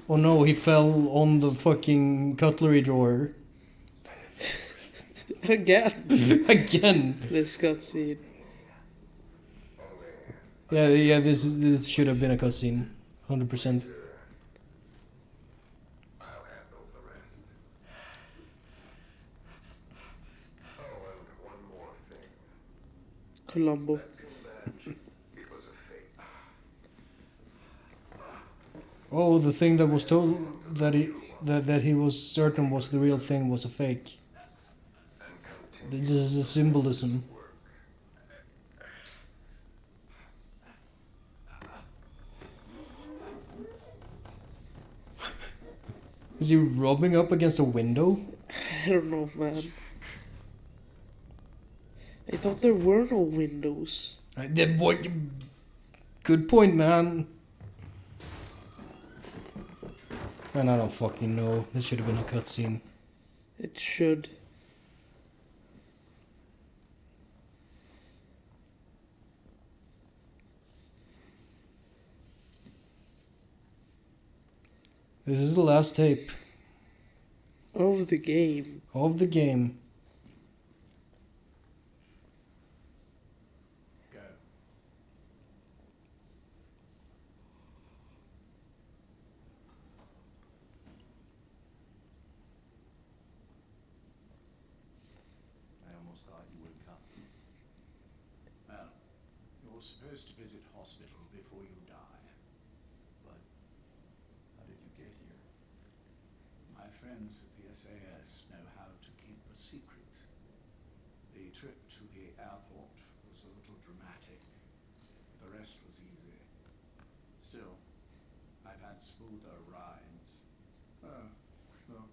Oh no, he fell on the fucking cutlery drawer. Again. Again. This cutscene. Yeah, this should have been a cutscene. 100%. I'll handle the rest. Oh, and one more thing. Columbo. It was a fake. Oh, the thing that was told that he was certain was the real thing was a fake. This is a symbolism. Is he rubbing up against a window? I don't know, man. I thought there were no windows. Good point, man. Man, I don't fucking know. This should have been a cutscene. It should. This is the last tape Of the game. of the game. Go. I almost thought you wouldn't come. Well, you're supposed to visit hospital before you die. But how did you get here? My friends at the SAS know how to keep a secret. The trip to the airport was a little dramatic. The rest was easy. Still, I've had smoother rides. Oh, look.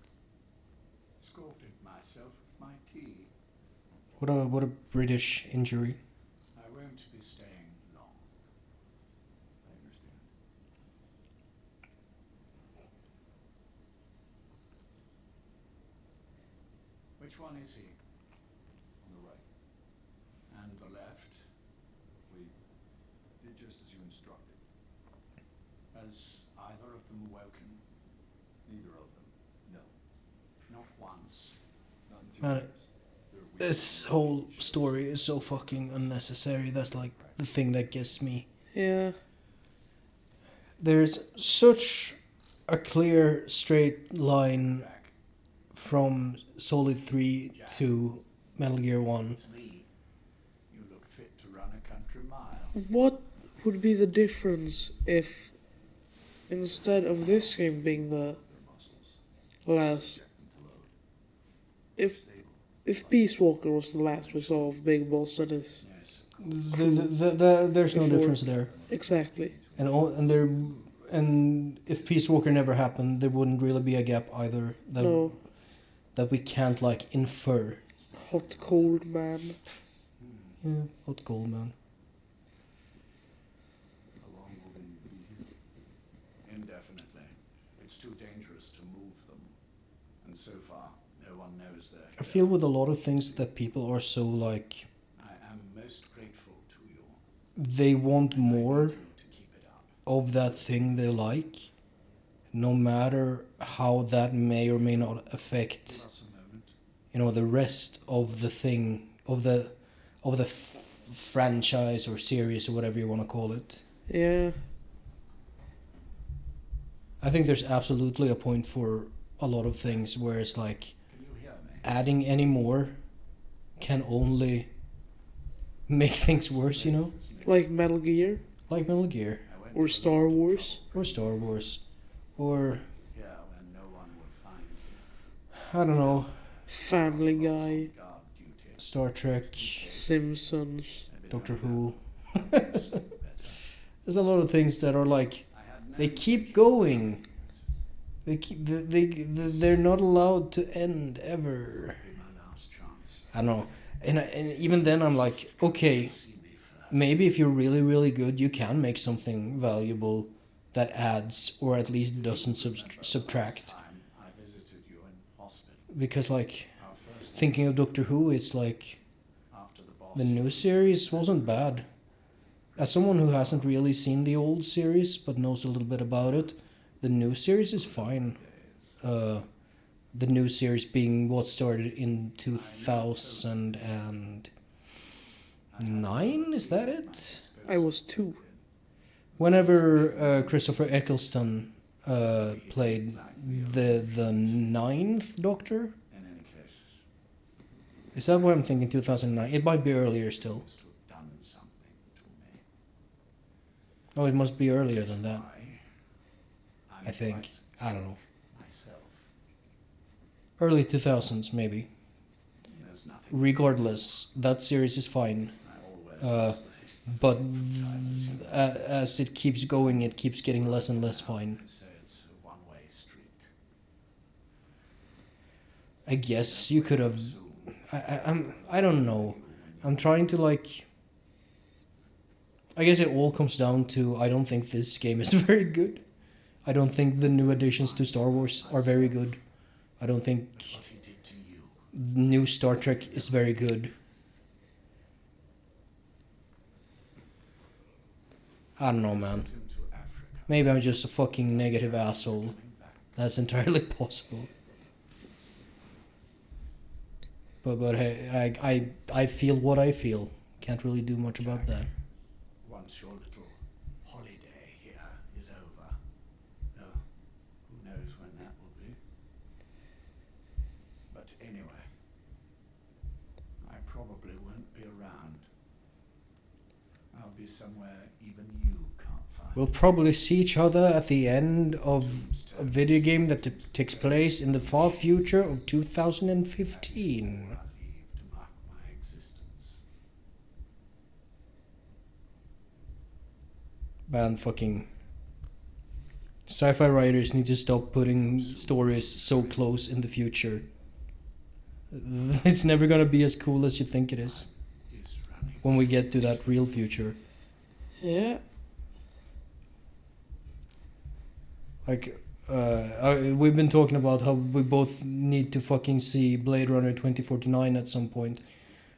Scolded myself with my tea. What a British injury. I won't be staying long. I understand. Which one is he? On the right. And the left? We did just as you instructed. Has either of them woken? Neither of them. No. Not once. Not in 2 Man, years. They're weak. This whole story is so fucking unnecessary. That's like the thing that gets me. Yeah. There's such a clear, straight line Jack, from Solid 3 to Metal Gear 1. it's me. You look fit to run a country mile. What would be the difference if, instead of this game being the Their muscles. last, Check them to load. if Stable. Peace Walker was the last we saw of Big Boss and his There's no Before- difference there. exactly. And if Peace Walker never happened, there wouldn't really be a gap either. No, That we can't like infer. hot cold man. Yeah, hot gold, man. How long will they be here? Indefinitely. It's too dangerous to move them. And so far, no one knows their I feel with a lot of things that people are so like I am most grateful to you. they want and I more need you to keep it up. of that thing they like, no matter how that may or may not Give affect, us a moment. the rest of the thing of the franchise or series or whatever you want to call it. Yeah, I think there's absolutely a point for a lot of things where it's like Can you hear me? adding any more can only make things worse, like Metal Gear like Metal Gear I went or to a Star lot of Wars. trouble or Star Wars or here when no one would find you. I don't know, Family Guy, On guard duty. Star Trek, Simpsons. Maybe Doctor not Who. that. Sleep better. There's a lot of things that are like I had no they keep going. They're not allowed to end ever. Be my last chance. I don't know, and even then I'm like, okay, See me first. maybe if you're really really good, you can make something valuable that adds or at least doesn't subtract. Time I visited you in hospital. Because like Our first thinking of Doctor Who, it's like after the boss. the new series wasn't bad. As someone who hasn't really seen the old series but knows a little bit about it, the new series is fine. The new series being what started in 2009, is that it? I was 2. Whenever Christopher Eccleston played the ninth Doctor, In any case, is that what I'm thinking? 2009. It might be earlier still. must have done something to me. Oh, it must be earlier than that. I'm I think. quite I don't know. myself. Early 2000s, maybe. There's nothing. Regardless, that series is fine. I always Uh, was the- But as it keeps going, it keeps getting less and less fine. I say it's a one-way street. I guess you could have. I don't know. I'm trying to like. I guess it all comes down to I don't think this game is very good. I don't think the new additions to Star Wars are very good. I don't think What he did to you. new Star Trek is very good. I don't know, man. Sent him to Africa. Maybe I'm just a fucking negative asshole. Coming back. That's entirely possible. But hey, I feel what I feel. Can't really do much about that. Once your little holiday here is over. Oh, who knows when that will be. But anyway, I probably won't be around. I'll be somewhere even you can't find. We'll probably see each other at the end of a video game that takes place in the far future of 2015. I leave to mark my existence. Man, fucking sci-fi writers need to stop putting stories so close in the future. It's never gonna be as cool as you think it is Is running. when we get to that real future. Yeah. Like, we've been talking about how we both need to fucking see Blade Runner 2049 at some point.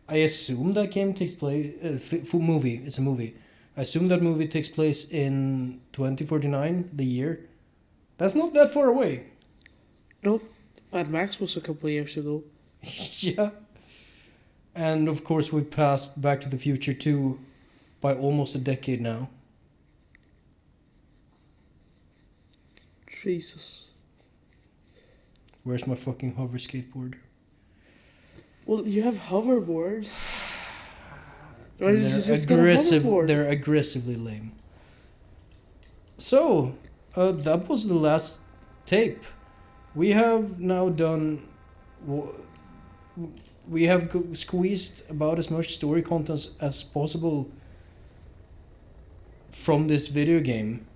I assume that game takes place. Movie. It's a movie. I assume that movie takes place in 2049, the year. That's not that far away. Nope. Mad Max was a couple of years ago. Yeah. And of course, we passed Back to the Future 2 by almost a decade now. Jesus. Where's my fucking hover skateboard? Well, you have hoverboards. Why did you They're just get a aggressive. hoverboard? They're aggressively lame. So, that was the last tape. We have now done. We have squeezed about as much story content as possible from this video game.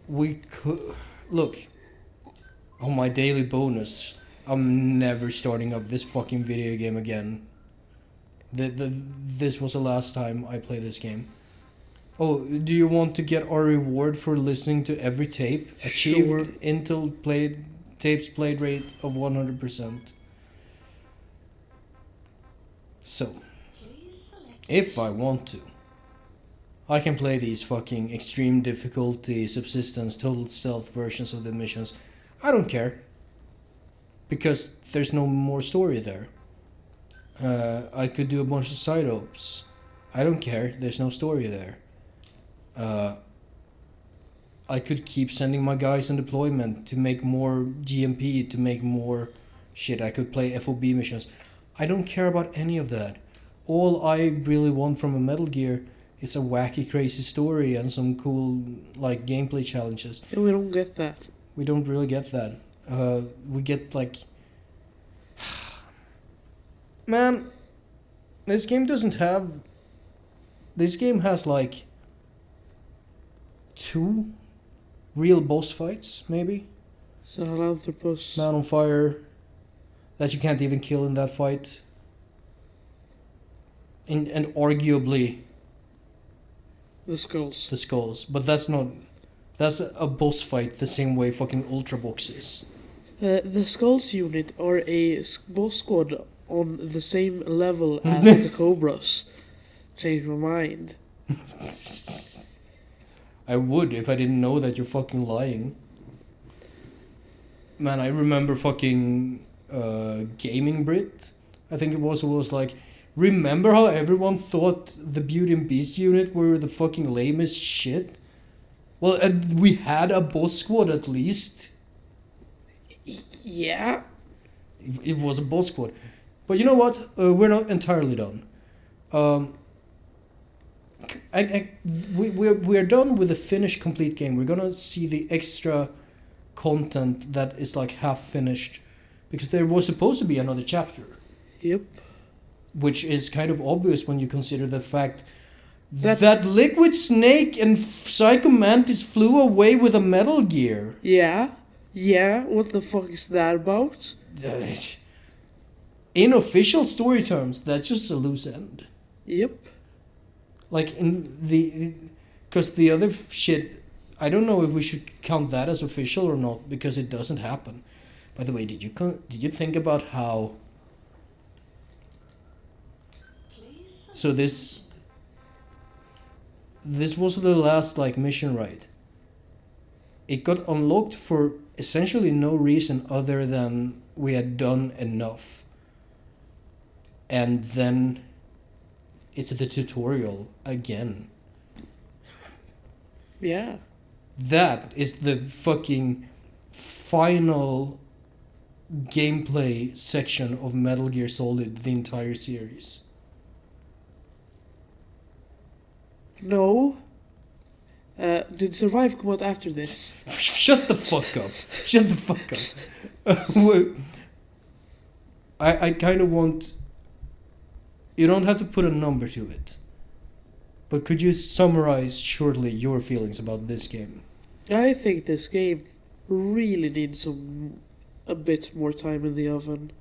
We could look on my daily bonus. I'm never starting up this fucking video game again. This was the last time I play this game. Oh, do you want to get our reward for listening to every tape? Achieved Sure. Intel tapes played rate of 100%. So, if I want to, I can play these fucking extreme difficulty, subsistence, total stealth versions of the missions. I don't care. Because there's no more story there. I could do a bunch of side ops. I don't care, there's no story there. I could keep sending my guys on deployment to make more GMP, to make more shit. I could play FOB missions. I don't care about any of that. All I really want from a Metal Gear is a wacky, crazy story and some cool, like, gameplay challenges. Yeah, we don't get that. We don't really get that. We get, like... Man, this game doesn't have... This game has, like... 2 real boss fights, maybe? Sahelanthropus. Man on Fire, that you can't even kill in that fight. And arguably The skulls. the skulls, but that's not... That's a boss fight the same way fucking Ultra Box is. The skulls unit are a boss squad on the same level as the Cobras. Change my mind. I would if I didn't know that you're fucking lying. Man, I remember fucking Gaming Brit. I think it was like, remember how everyone thought the Beauty and Beast unit were the fucking lamest shit? Well, we had a boss squad at least. Yeah. It was a boss squad. But you know what? We're not entirely done. We're done with the finished complete game. We're gonna see the extra content that is like half finished, because there was supposed to be another chapter, Yep. which is kind of obvious when you consider the fact That- that Liquid Snake and Psycho Mantis flew away with a Metal Gear. Yeah. Yeah, what the fuck is that about? In official story terms, that's just a loose end. Yep. Like in the, because the other shit, I don't know if we should count that as official or not because it doesn't happen. By the way, did you think about how? So this was the last like mission, right? It got unlocked for essentially no reason other than we had done enough. And then it's the tutorial again. Yeah. That is the fucking final gameplay section of Metal Gear Solid, the entire series. No. Did Survive come out after this? Shut the fuck up. Shut the fuck up. I kind of want... You don't have to put a number to it. But could you summarize shortly your feelings about this game? I think this game really needs a bit more time in the oven.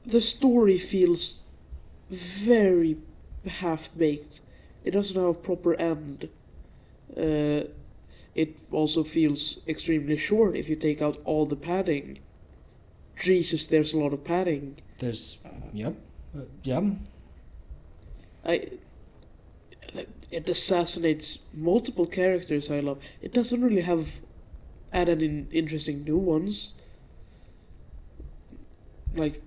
The story feels very half-baked. It doesn't have a proper end. It also feels extremely short if you take out all the padding. Jesus, there's a lot of padding. There's... Yep. Yeah. It assassinates multiple characters I love. It doesn't really have added in interesting new ones. Like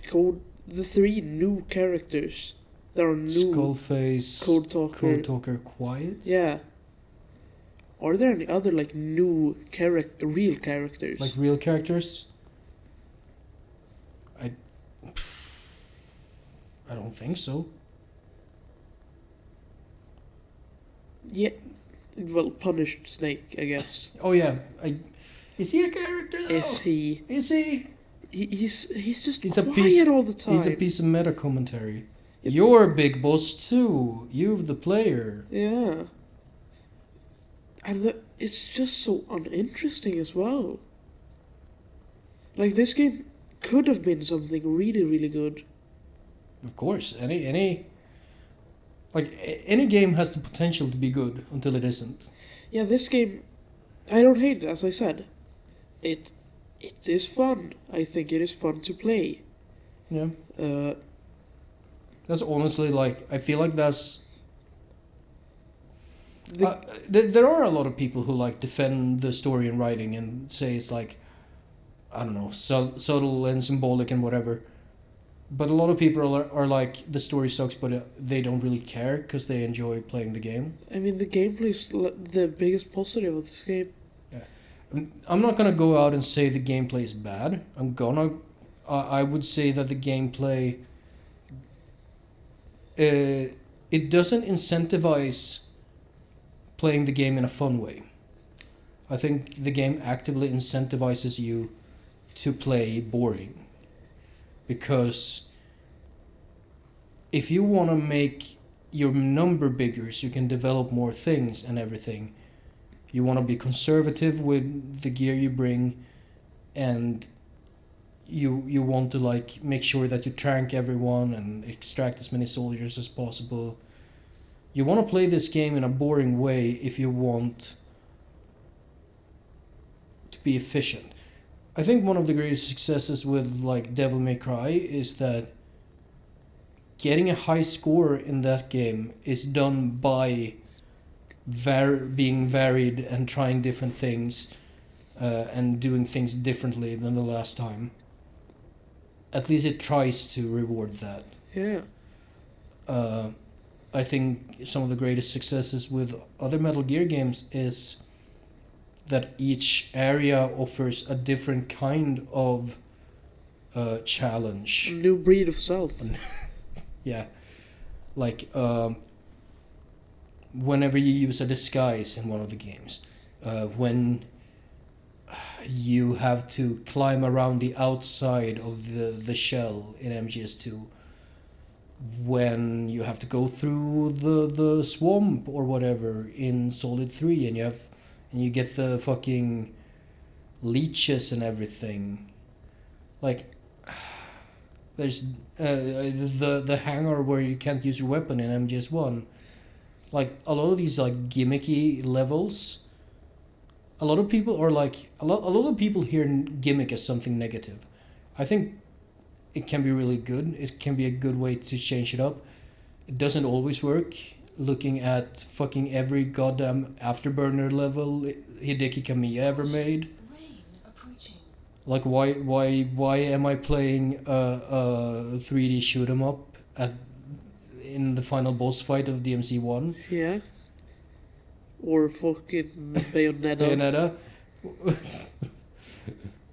code the 3 new characters. There are new Skullface, Code Talker, Quiet. Yeah. Are there any other like new real characters? Like real characters? I don't think so. Yeah. Well, Punished Snake, I guess. Oh yeah. Is he a character though? Is he? Is he? He's just He's quiet all the time. He's a piece of meta commentary. You're big boss too. You're the player. Yeah. And it's just so uninteresting as well. Like, this game could have been something really, really good. Of course, any game has the potential to be good until it isn't. Yeah, this game, I don't hate it, as I said. It is fun. I think it is fun to play. Yeah. That's honestly like, I feel like that's... there are a lot of people who like defend the story and writing and say it's like, I don't know, subtle and symbolic and whatever. But a lot of people are like, the story sucks, but they don't really care because they enjoy playing the game. I mean, the gameplay is the biggest positive of this game. Yeah. I'm not gonna go out and say the gameplay is bad. I would say that the gameplay... it doesn't incentivize playing the game in a fun way. I think the game actively incentivizes you to play boring. Because if you want to make your number bigger so you can develop more things and everything, you want to be conservative with the gear you bring, and you want to like make sure that you trank everyone and extract as many soldiers as possible. You want to play this game in a boring way if you want to be efficient. I think one of the greatest successes with like Devil May Cry is that getting a high score in that game is done by being varied and trying different things and doing things differently than the last time. At least it tries to reward that. Yeah. I think some of the greatest successes with other Metal Gear games is that each area offers a different kind of challenge. A new breed of stealth. Yeah. Like, whenever you use a disguise in one of the games, when you have to climb around the outside of the shell in MGS2, when you have to go through the swamp or whatever in Solid 3, and you have and you get the fucking leeches and everything. Like, there's the hangar where you can't use your weapon in MGS1. Like, a lot of these like gimmicky levels, a lot of people are like, a lot of people hear gimmick as something negative. I think it can be really good. It can be a good way to change it up. It doesn't always work. Looking at fucking every goddamn Afterburner level Hideki Kamiya ever made. Like, why am I playing a 3D shoot 'em up in the final boss fight of DMC1? Yeah. Or fucking Bayonetta. Bayonetta.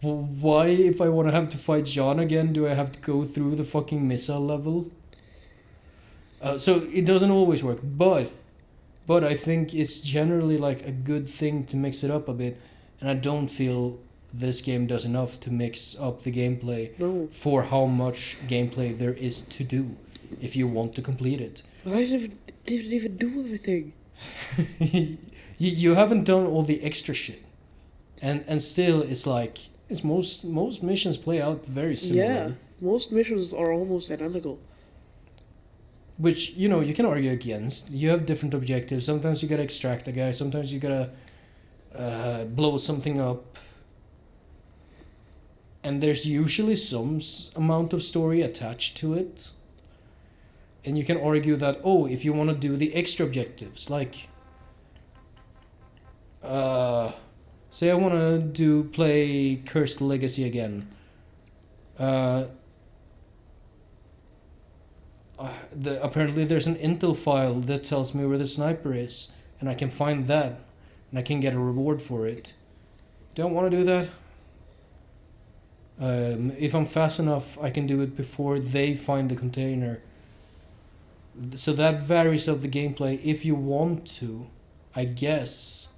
Why, if I want to have to fight John again, do I have to go through the fucking missile level? So it doesn't always work, but I think it's generally like a good thing to mix it up a bit, and I don't feel this game does enough to mix up the gameplay for how much gameplay there is to do if you want to complete it. But I didn't even do everything. you haven't done all the extra shit, and still it's like it's most missions play out very similar. Yeah, most missions are almost identical. Which, you know, you can argue against. You have different objectives. Sometimes you gotta extract a guy. Sometimes you gotta blow something up. And there's usually some amount of story attached to it. And you can argue that, oh, if you want to do the extra objectives, like... say I want to play Cursed Legacy again. Apparently there's an intel file that tells me where the sniper is, and I can find that, and I can get a reward for it. Don't want to do that. If I'm fast enough, I can do it before they find the container. So that varies of the gameplay if you want to, I guess.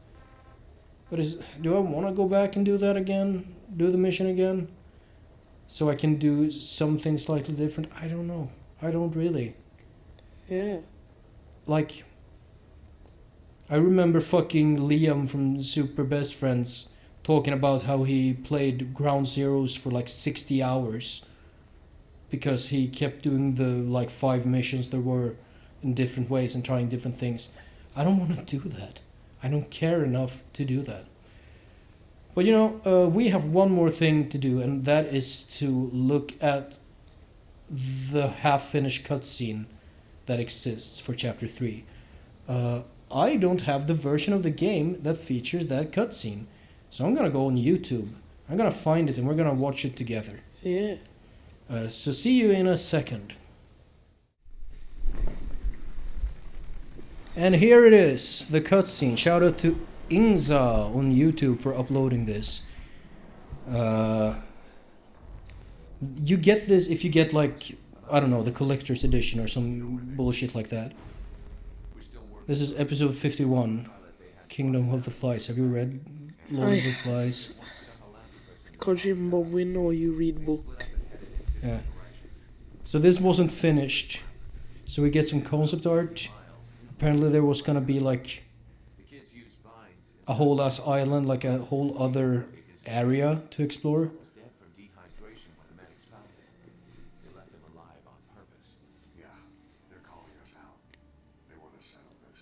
But do I want to go back and do that again? Do the mission again? So I can do something slightly different? I don't know. I don't really. Yeah. Like, I remember fucking Liam from Super Best Friends talking about how he played Ground Zeroes for like 60 hours because he kept doing the like 5 missions there were in different ways and trying different things. I don't want to do that. I don't care enough to do that. But you know, we have one more thing to do, and that is to look at the half-finished cutscene that exists for Chapter 3. I don't have the version of the game that features that cutscene. So I'm gonna go on YouTube. I'm gonna find it and we're gonna watch it together. Yeah. So see you in a second. And here it is, the cutscene. Shout out to Inza on YouTube for uploading this. You get this if you get like, I don't know, the collector's edition or some bullshit like that. This is episode 51, Kingdom of the Flies. Have you read Lord of the Flies? Kojimbo win or you read book. Yeah. So this wasn't finished. So we get some concept art. Apparently there was gonna be like a whole ass island, like a whole other area to explore. Yeah, they're calling us out. They want to settle this.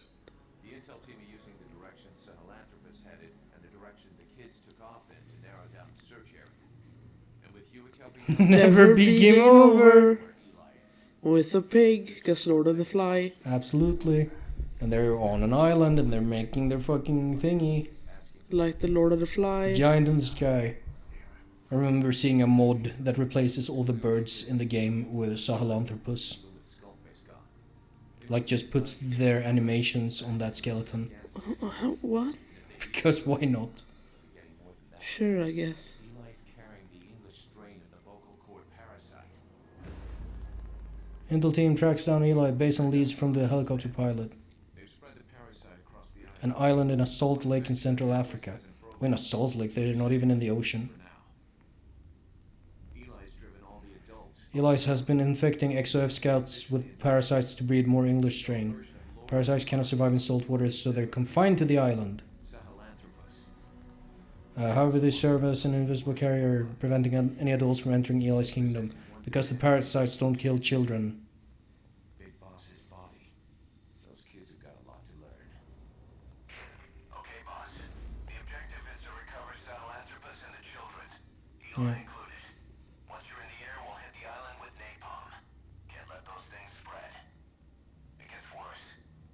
The intel team are using the direction Sahelanthropus headed and the direction the kids took off in to narrow down the search area. And with Hewitt helping Never be game over. With the pig, because Lord of the Fly. Absolutely. And they're on an island and they're making their fucking thingy. Like the Lord of the Fly. Giant in the sky. I remember seeing a mod that replaces all the birds in the game with Sahelanthropus. Like just puts their animations on that skeleton. What? Because why not? Sure, I guess. Eli's carrying the English strain of the vocal cord parasite. Intel team tracks down Eli based on leads from the helicopter pilot. They've spread the parasite across the island. An island in a salt lake in Central Africa. Well, in a salt lake, they're not even in the ocean. Eli's driven all the adults. Eli's has been infecting XOF scouts with parasites to breed more English strain. Parasites cannot survive in salt water, so they're confined to the island. Sahelanthropus. However, they serve as an invisible carrier, preventing any adults from entering Eli's kingdom, because the parasites don't kill children. Big Boss's body. Those kids have got a lot to learn. Okay, boss. The objective is to recover Sahelanthropus and the children, Eli Yeah. included. Once you're in the air, we'll hit the island with napalm. Can't let those things spread. It gets worse.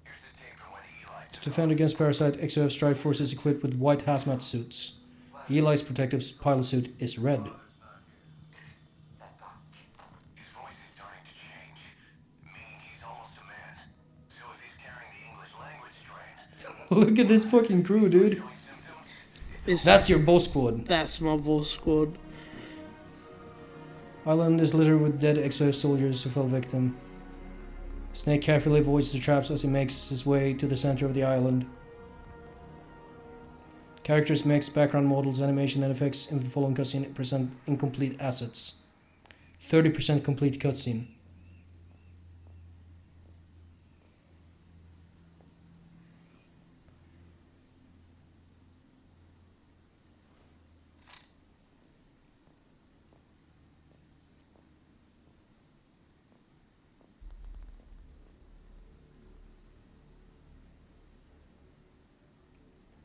Here's the tape from when Eli To defend against parasite, XOF Strike Force is equipped with white hazmat suits. Eli's protective pilot suit is red. His voice is starting to change, meaning he's almost a man. So if he's carrying the English language strain, Look at this fucking crew, dude. showing symptoms, Is That's your boss squad. that's my boss squad. Island is littered with dead XOF soldiers who fell victim. Snake carefully avoids the traps as he makes his way to the center of the island. Characters, mix, background models, animation, and effects in the following cutscene present incomplete assets. 30% complete cutscene.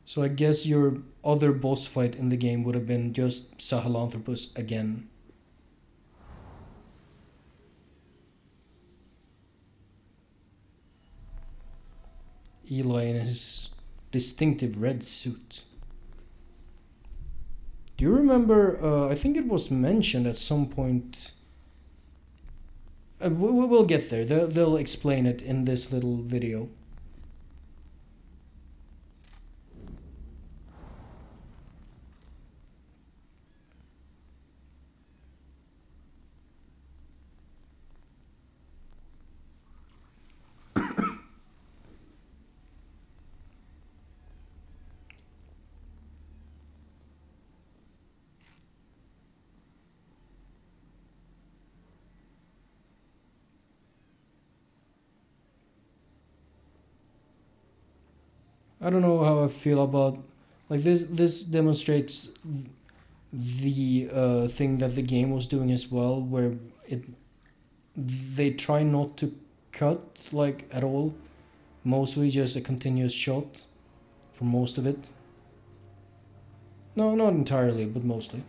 So I guess your other boss fight in the game would have been just Sahelanthropus again. Eli in his distinctive red suit. Do you remember, I think it was mentioned at some point, we'll get there, they'll explain it in this little video. I don't know how I feel about like this demonstrates the thing that the game was doing as well, where they try not to cut like at all, mostly just a continuous shot for most of it. No, not entirely, but mostly.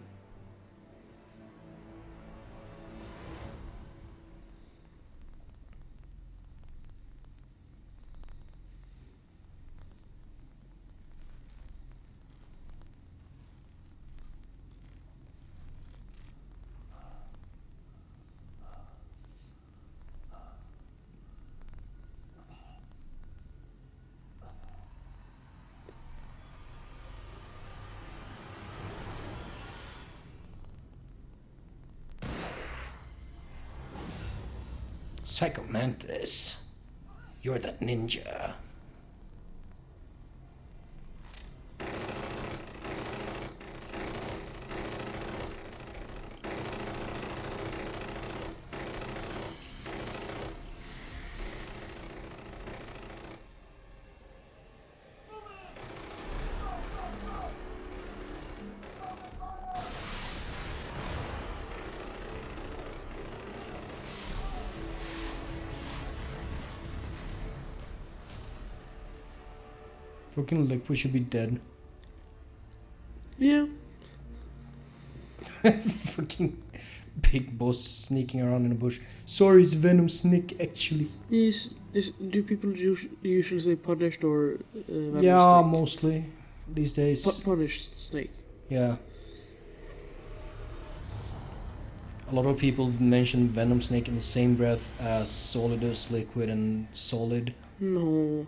Psycho Mantis, you're that ninja. Fucking Liquid should be dead. Yeah. Fucking big boss sneaking around in a bush. Sorry, it's Venom Snake actually. Do people usually say punished or Venom Yeah, Snake? mostly these days. Punished snake. Yeah. A lot of people mention Venom Snake in the same breath as Solidus, Liquid, and Solid. No.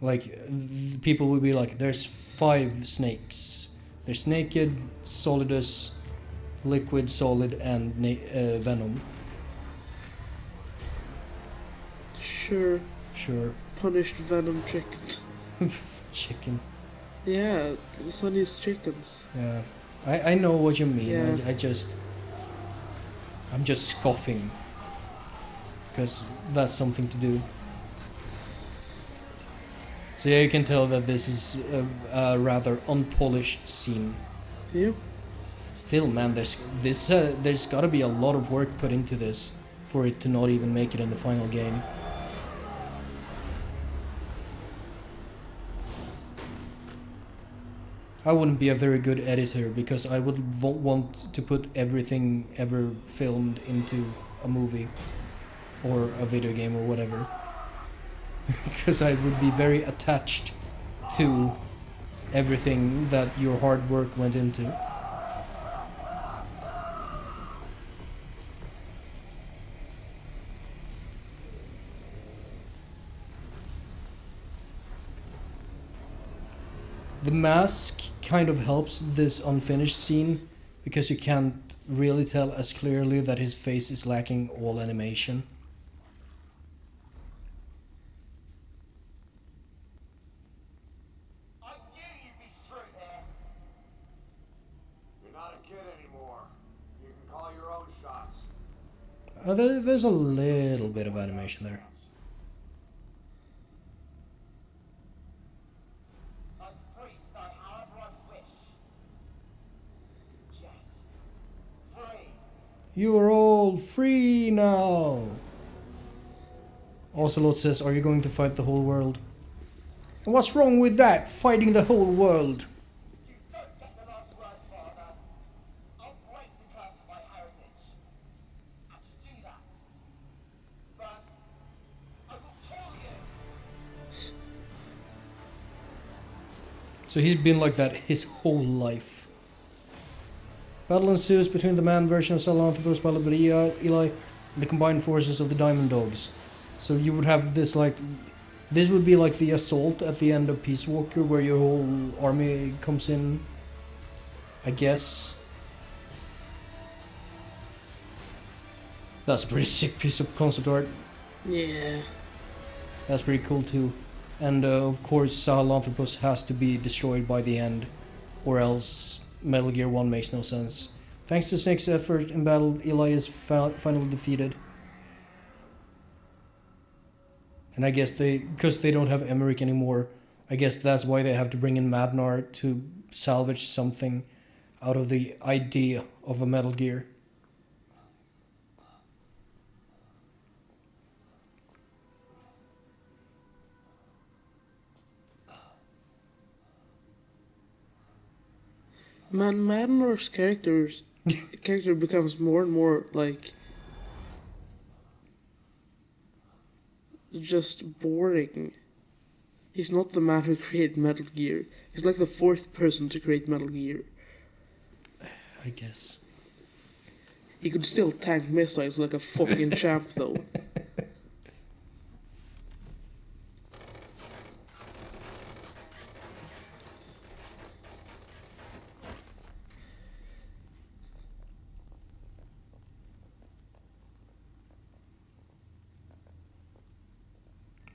Like, people would be like, there's 5 snakes. There's Naked, Solidus, Liquid, Solid, and Venom. Sure. Sure. Punished Venom chicken. Chicken. Yeah, Sunny's chickens. Yeah. I know what you mean. Yeah. I'm just scoffing. Because that's something to do. So yeah, you can tell that this is a rather unpolished scene. Yep. Still, man, there's got to be a lot of work put into this for it to not even make it in the final game. I wouldn't be a very good editor because I would want to put everything ever filmed into a movie or a video game or whatever. Because I would be very attached to everything that your hard work went into. The mask kind of helps this unfinished scene because you can't really tell as clearly that his face is lacking all animation. I knew you'd be through here. You're not a kid anymore. You can call your own shots. There's a little bit of animation there. I'm free to start however I wish. Yes. Free. You are all free now. Ocelot says, are you going to fight the whole world? And what's wrong with that, fighting the whole world? You don't get the last word, Father. I'll break the curse of my heritage. And to do that, first, I will kill you. So he's been like that his whole life. Battle ensues between the man version of Sahelanthropus piloted by Eli and the combined forces of the Diamond Dogs. So you would have this like... This would be like the assault at the end of Peace Walker where your whole army comes in, I guess. That's a pretty sick piece of concept art. Yeah. That's pretty cool too. And of course Sahelanthropus has to be destroyed by the end, or else Metal Gear 1 makes no sense. Thanks to Snake's effort in battle, Eli is finally defeated. And I guess because they don't have Emmerich anymore, I guess that's why they have to bring in Madnar to salvage something out of the idea of a Metal Gear. Man, Madnor's character becomes more and more like just boring. He's not the man who created Metal Gear. He's like the fourth person to create Metal Gear. I guess. He could still tank missiles like a fucking champ though.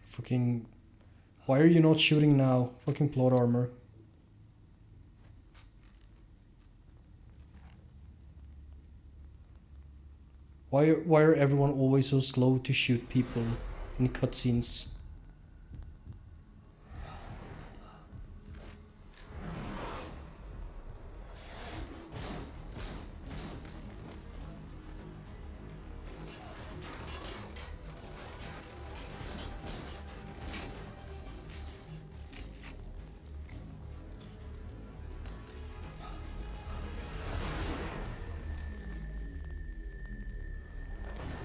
Fucking... Why are you not shooting now? Fucking plot armor. Why are everyone always so slow to shoot people in cutscenes?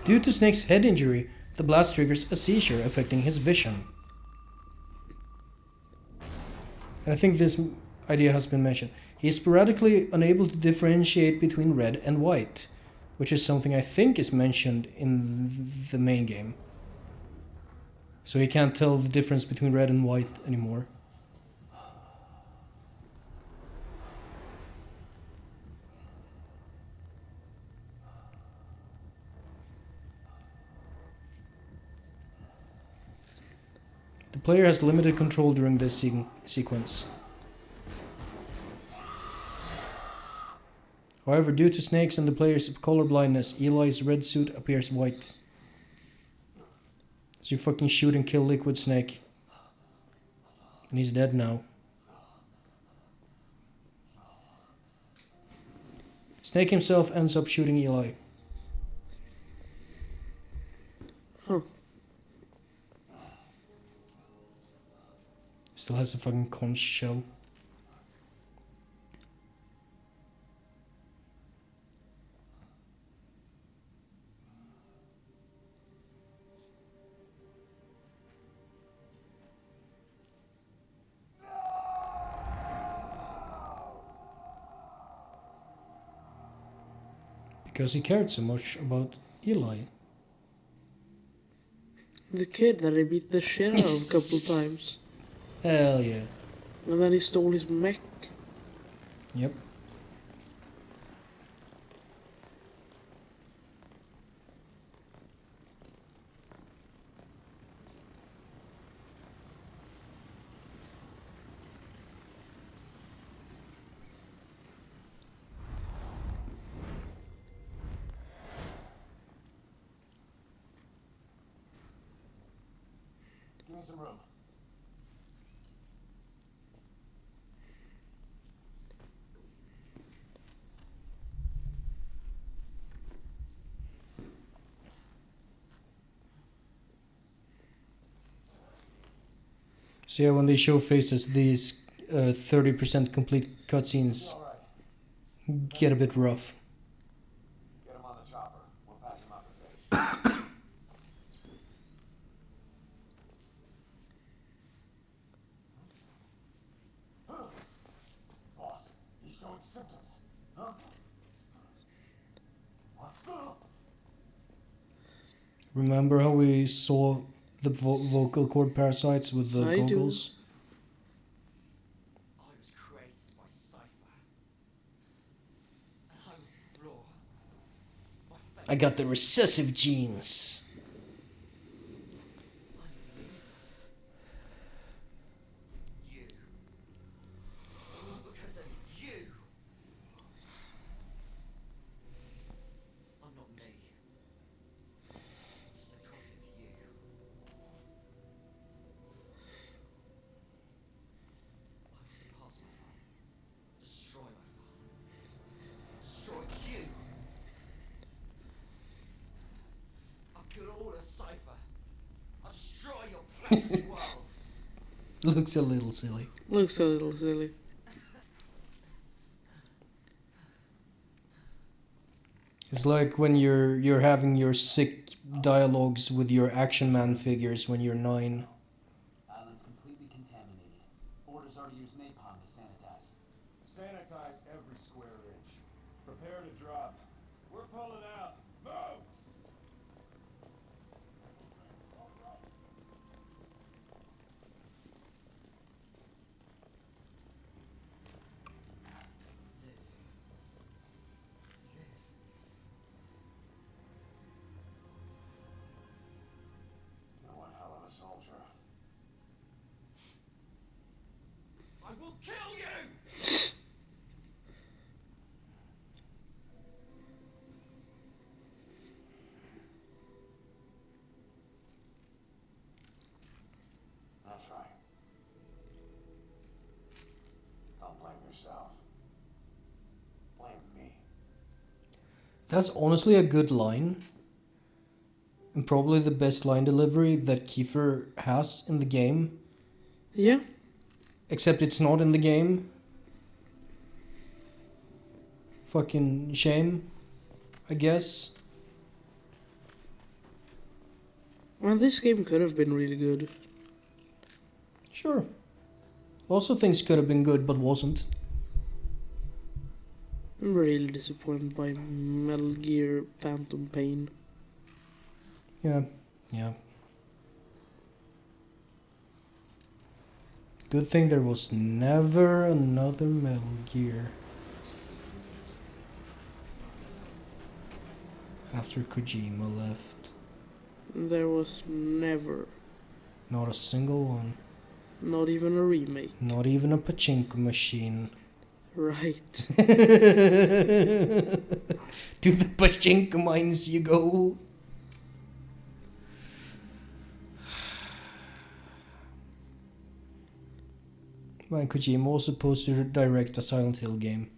Due to Snake's head injury, the blast triggers a seizure affecting his vision. And I think this idea has been mentioned. He is sporadically unable to differentiate between red and white, which is something I think is mentioned in the main game. So he can't tell the difference between red and white anymore. The player has limited control during this sequence. However, due to Snake's and the player's colorblindness, Eli's red suit appears white. So you fucking shoot and kill Liquid Snake. And he's dead now. Snake himself ends up shooting Eli. Huh. Still has a fucking conch shell. Because he cared so much about Eli. The kid that he beat the shit out of a couple times. Hell yeah. And then he stole his mech. Yep. Give me some room. So yeah, when they show faces, these 30% complete cutscenes get a bit rough. Get him on the chopper. We'll patch him up a bit. Boss, he's showing symptoms. Huh? What? Remember how we saw the vocal cord parasites with the I do. goggles? I was created by Cypher. And I was flawed. My face. I got the recessive genes. I'm a loser. You. All because of you. I'm not me. Just a copy of you. I will surpass my father. Destroy my father. Destroy you. I'll kill all of Cypher. I'll destroy your precious world. Looks a little silly. Looks a little silly. It's like when you're having your sick dialogues with your Action Man figures when you're 9. Island's completely contaminated. Orders are to use napalm to sanitize. Sanitize every square inch. Prepare to drop. We're pulling out. Move! You're one hell of a soldier. I will kill you! That's right. Don't blame yourself. Blame me. That's honestly a good line. And probably the best line delivery that Kiefer has in the game. Yeah. Except it's not in the game. Fucking shame, I guess. Well, this game could have been really good. Sure. Lots of things could have been good, but wasn't. I'm really disappointed by Metal Gear Phantom Pain. Yeah, yeah. Good thing there was never another Metal Gear. After Kojima left. There was never, Not a single one. not even a remake. Not even a pachinko machine. Right. To the pachinko mines you go. Man, Kojima was supposed to direct a Silent Hill game.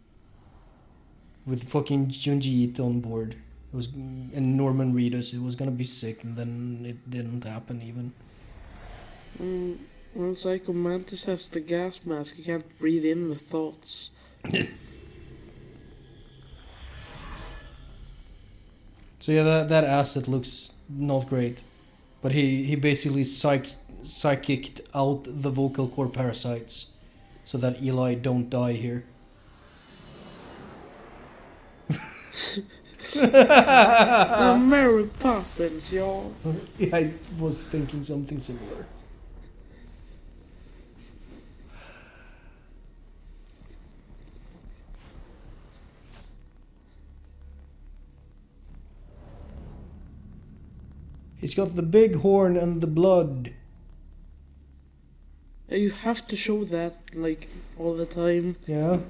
with fucking Junji Ito on board. It was and Norman Reedus. It was gonna be sick, and then it didn't happen even. When Psycho Mantis has the gas mask, he can't breathe in the thoughts. So yeah, that asset looks not great, but he basically psychicked out the vocal cord parasites, so that Eli don't die here. Mary Poppins, y'all. Yeah, I was thinking something similar. He's got the big horn and the blood. You have to show that, like, all the time. Yeah.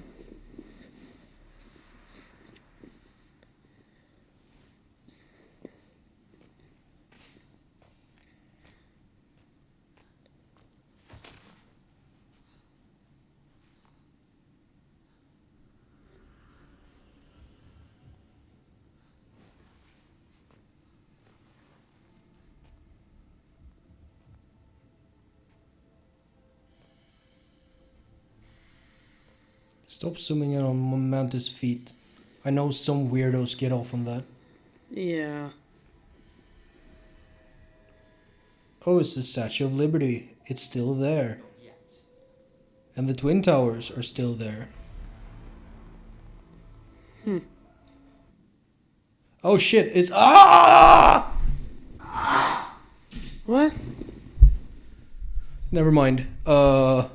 Stop zooming in on Mantis' feet. I know some weirdos get off on that. Yeah. Oh, it's the Statue of Liberty. It's still there. Not yet. And the Twin Towers are still there. Oh shit, it's... Ah! What? Never mind. What?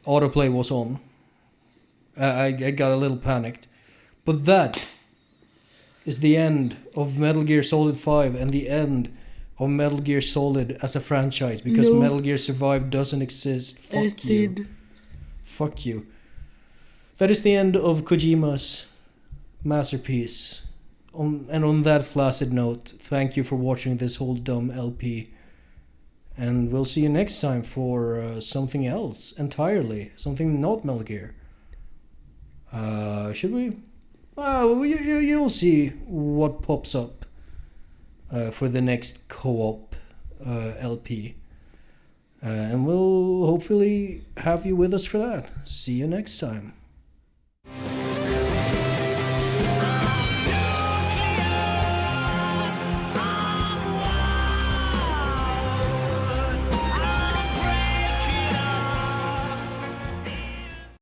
Autoplay was on. I got a little panicked. But that is the end of Metal Gear Solid 5 and the end of Metal Gear Solid as a franchise, because No. Metal Gear Survive doesn't exist. Fuck you. Ethan. Fuck you. That is the end of Kojima's masterpiece. And on that flaccid note, thank you for watching this whole dumb LP. And we'll see you next time for something else entirely. Something not Metal Gear. Should we? You'll see what pops up for the next co-op LP. And we'll hopefully have you with us for that. See you next time.